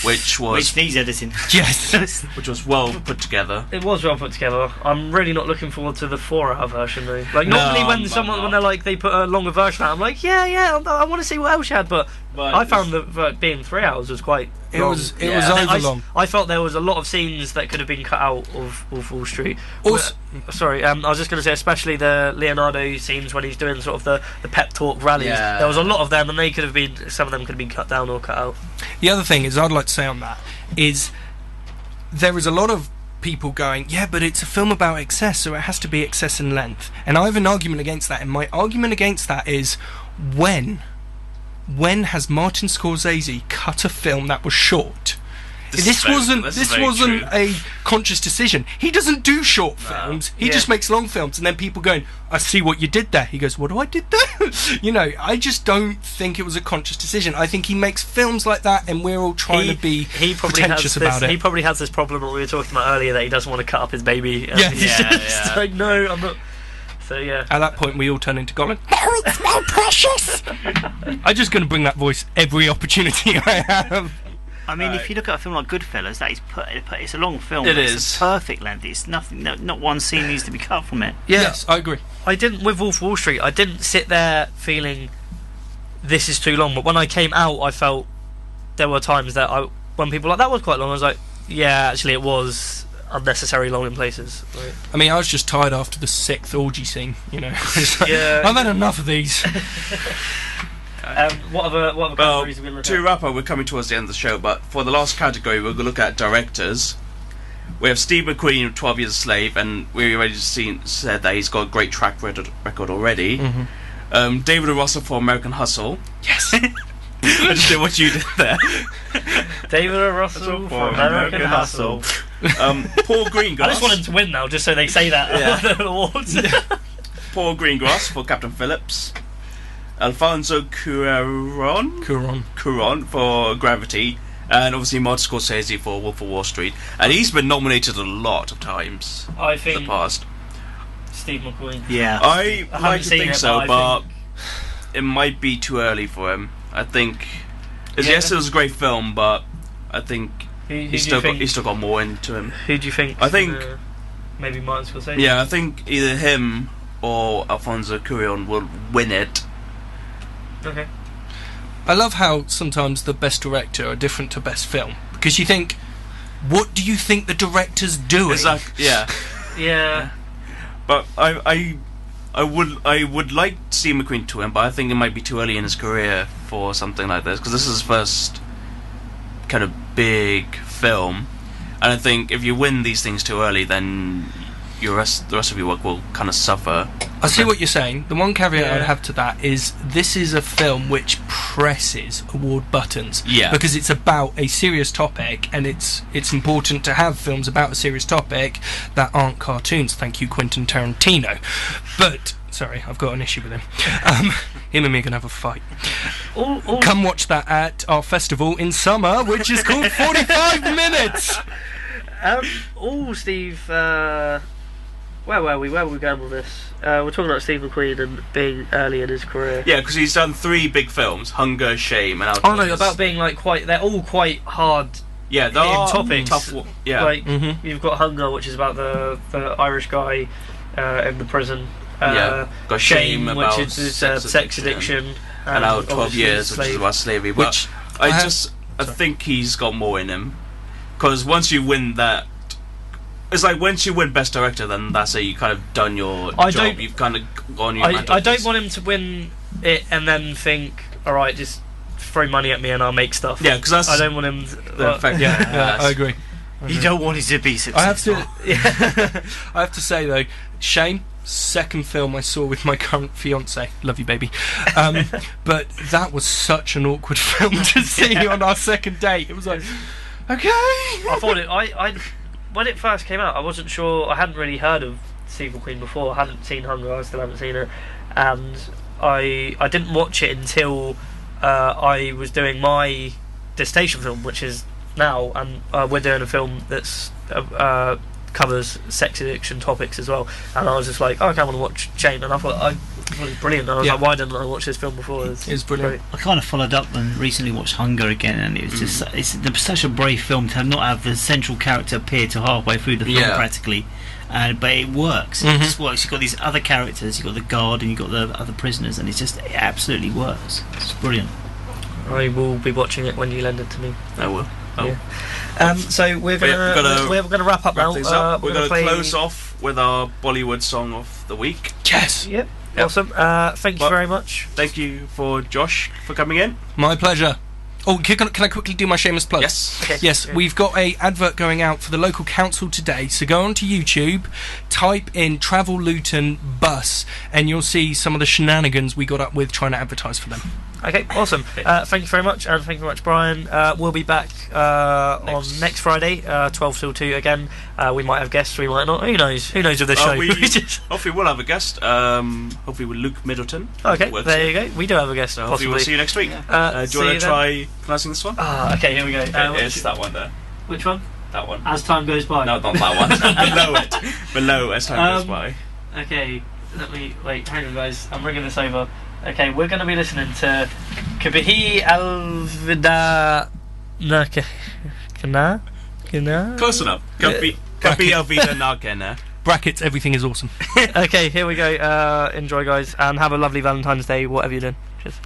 which needs editing. Yes. Which was well put together. It was well put together. I'm really not looking forward to the 4-hour version though. Like normally when they're like they put a longer version out, I'm like, I want to see what else you had, but But I found that being 3 hours was quite. It long. was over long. I felt there was a lot of scenes that could have been cut out of Wolf of Wall Street. Also, Sorry, I was just going to say, especially the Leonardo scenes when he's doing sort of the pep talk rallies. Yeah. There was a lot of them, and they could have been. Some of them could have been cut down or cut out. the other thing is, I'd like to say on that is there is a lot of people going, yeah, but it's a film about excess, so it has to be excess in length. And I have an argument against that. And my argument against that is when has Martin Scorsese cut a film that was short? This wasn't a conscious decision. He doesn't do short films. He just makes long films, and then people going, I see what you did there. He goes, what do I did there? I just don't think it was a conscious decision. I think he makes films like that, and we're all trying to be pretentious about it. He probably has this problem that we were talking about earlier, that he doesn't want to cut up his baby. And he's just like, no, I'm not. So yeah. At that point, we all turn into Gollum. No, it's not precious. I'm just going to bring that voice every opportunity I have. I mean, if you look at a film like Goodfellas, that is it's a long film. It It's a perfect length. It's nothing. Not one scene needs to be cut from it. Yes, I agree. I didn't with Wolf of Wall Street. I didn't sit there feeling this is too long. But when I came out, I felt there were times that when people were like, that was quite long, I was like, yeah, actually, it was unnecessary long in places. Right. I mean, I was just tired after the 6th orgy scene. Yeah. I've had enough of these. What other categories are we looking to at? wrap up, we're coming towards the end of the show, but for the last category, we're going to look at directors. We have Steve McQueen, 12 Years a Slave, and we already said that he's got a great track record already. Mm-hmm. David O. Russell for American Hustle. Yes. I just did what you did there. David O. Russell for American Hustle. Paul Greengrass. I just want him to win now, just so they say that at the awards. Paul Greengrass for Captain Phillips. Alfonso Cuarón for Gravity, and obviously Martin Scorsese for Wolf of Wall Street. And he's been nominated a lot of times I think in the past. Steve McQueen. Yeah, I like to haven't seen think it, so, but but it might be too early for him. I think yes, it was a great film, but I think he's still got more into him. Who do you think? I think maybe Martin Scorsese. Yeah, I think either him or Alfonso Cuarón will win it. Okay. I love how sometimes the best director are different to best film, because you think, what do you think the director's doing? Exactly. Yeah. Yeah. But I would like Steve McQueen to win, but I think it might be too early in his career for something like this, because this is his first kind of big film, and I think if you win these things too early, then the rest of your work will kind of suffer. I see what you're saying. The one caveat I'd have to that is this is a film which presses award buttons. Yeah. Because it's about a serious topic, and it's important to have films about a serious topic that aren't cartoons. Thank you, Quentin Tarantino. But sorry, I've got an issue with him. Him and me are gonna have a fight. Come watch that at our festival in summer, which is called 45 Minutes. Steve. Where were we going with this? We're talking about Steve McQueen and being early in his career. Yeah, because he's done 3 big films: Hunger, Shame, and Oh no, about being like they're all quite hard. Yeah, they are topics. Tough, yeah. Like you've got Hunger, which is about the Irish guy in the prison. Got Shame which about is sex addiction. And now 12 Years, which is about slavery. But I think he's got more in him, because once you win that. It's like once you win Best Director, then that's it. You kind of done your job. You've kind of gone your. I don't want him to win it and then think, all right, just throw money at me and I'll make stuff. Yeah, because I don't want him. I agree. You don't want him to be successful. I have to say though, Shame, second film I saw with my current fiance. Love you, baby. But that was such an awkward film to see on our second date. It was like, okay. I thought it. When it first came out, I wasn't sure. I hadn't really heard of Steve McQueen before. I hadn't seen Hunger. I still haven't seen it, and I didn't watch it until I was doing my dissertation film, which is now, and we're doing a film that's covers sex addiction topics as well. And I was just like, I want to watch Shame, and I thought it was brilliant. And I was like, why didn't I watch this film before? It's brilliant. I kind of followed up and recently watched Hunger again, and it was just it's such a brave film to not have the central character appear till halfway through the film practically, but it works. It just works. You've got these other characters, you've got the guard, and you've got the other prisoners, and it absolutely works. It's brilliant. I will be watching it when you lend it to me. I will. Oh. Yeah. So we're gonna wrap up now. We're gonna close off with our Bollywood song of the week. Yes. Yep. Awesome. Thank you very much. Thank you for Josh for coming in. My pleasure. Oh, can I quickly do my shameless plug? Yes. Okay. Yes, Yeah. we've got a advert going out for the local council today. So go onto YouTube, type in Travel Luton Bus, and you'll see some of the shenanigans we got up with trying to advertise for them. Okay, awesome. Thank you very much, and thank you very much, Brian. We'll be back on next Friday, 12 till 2 again. We might have guests, we might not. Who knows? Who knows with this show? Hopefully we'll have a guest. Hopefully with Luke Middleton. Okay, there you go. We do have a guest. So hopefully we'll see you next week. Do you want to try pronouncing this one? Okay, here we go. It's that one there. Which one? That one. As time goes by. No, not that one. Below it. Below as time goes by. Okay, let me wait. Hang on, guys. I'm bringing this over. Okay, we're going to be listening to Kabihi Alvida Nakana. Close enough. Kabi Alvida Nakana. Brackets, everything is awesome. Okay, here we go. Enjoy, guys, and have a lovely Valentine's Day, whatever you're doing. Cheers.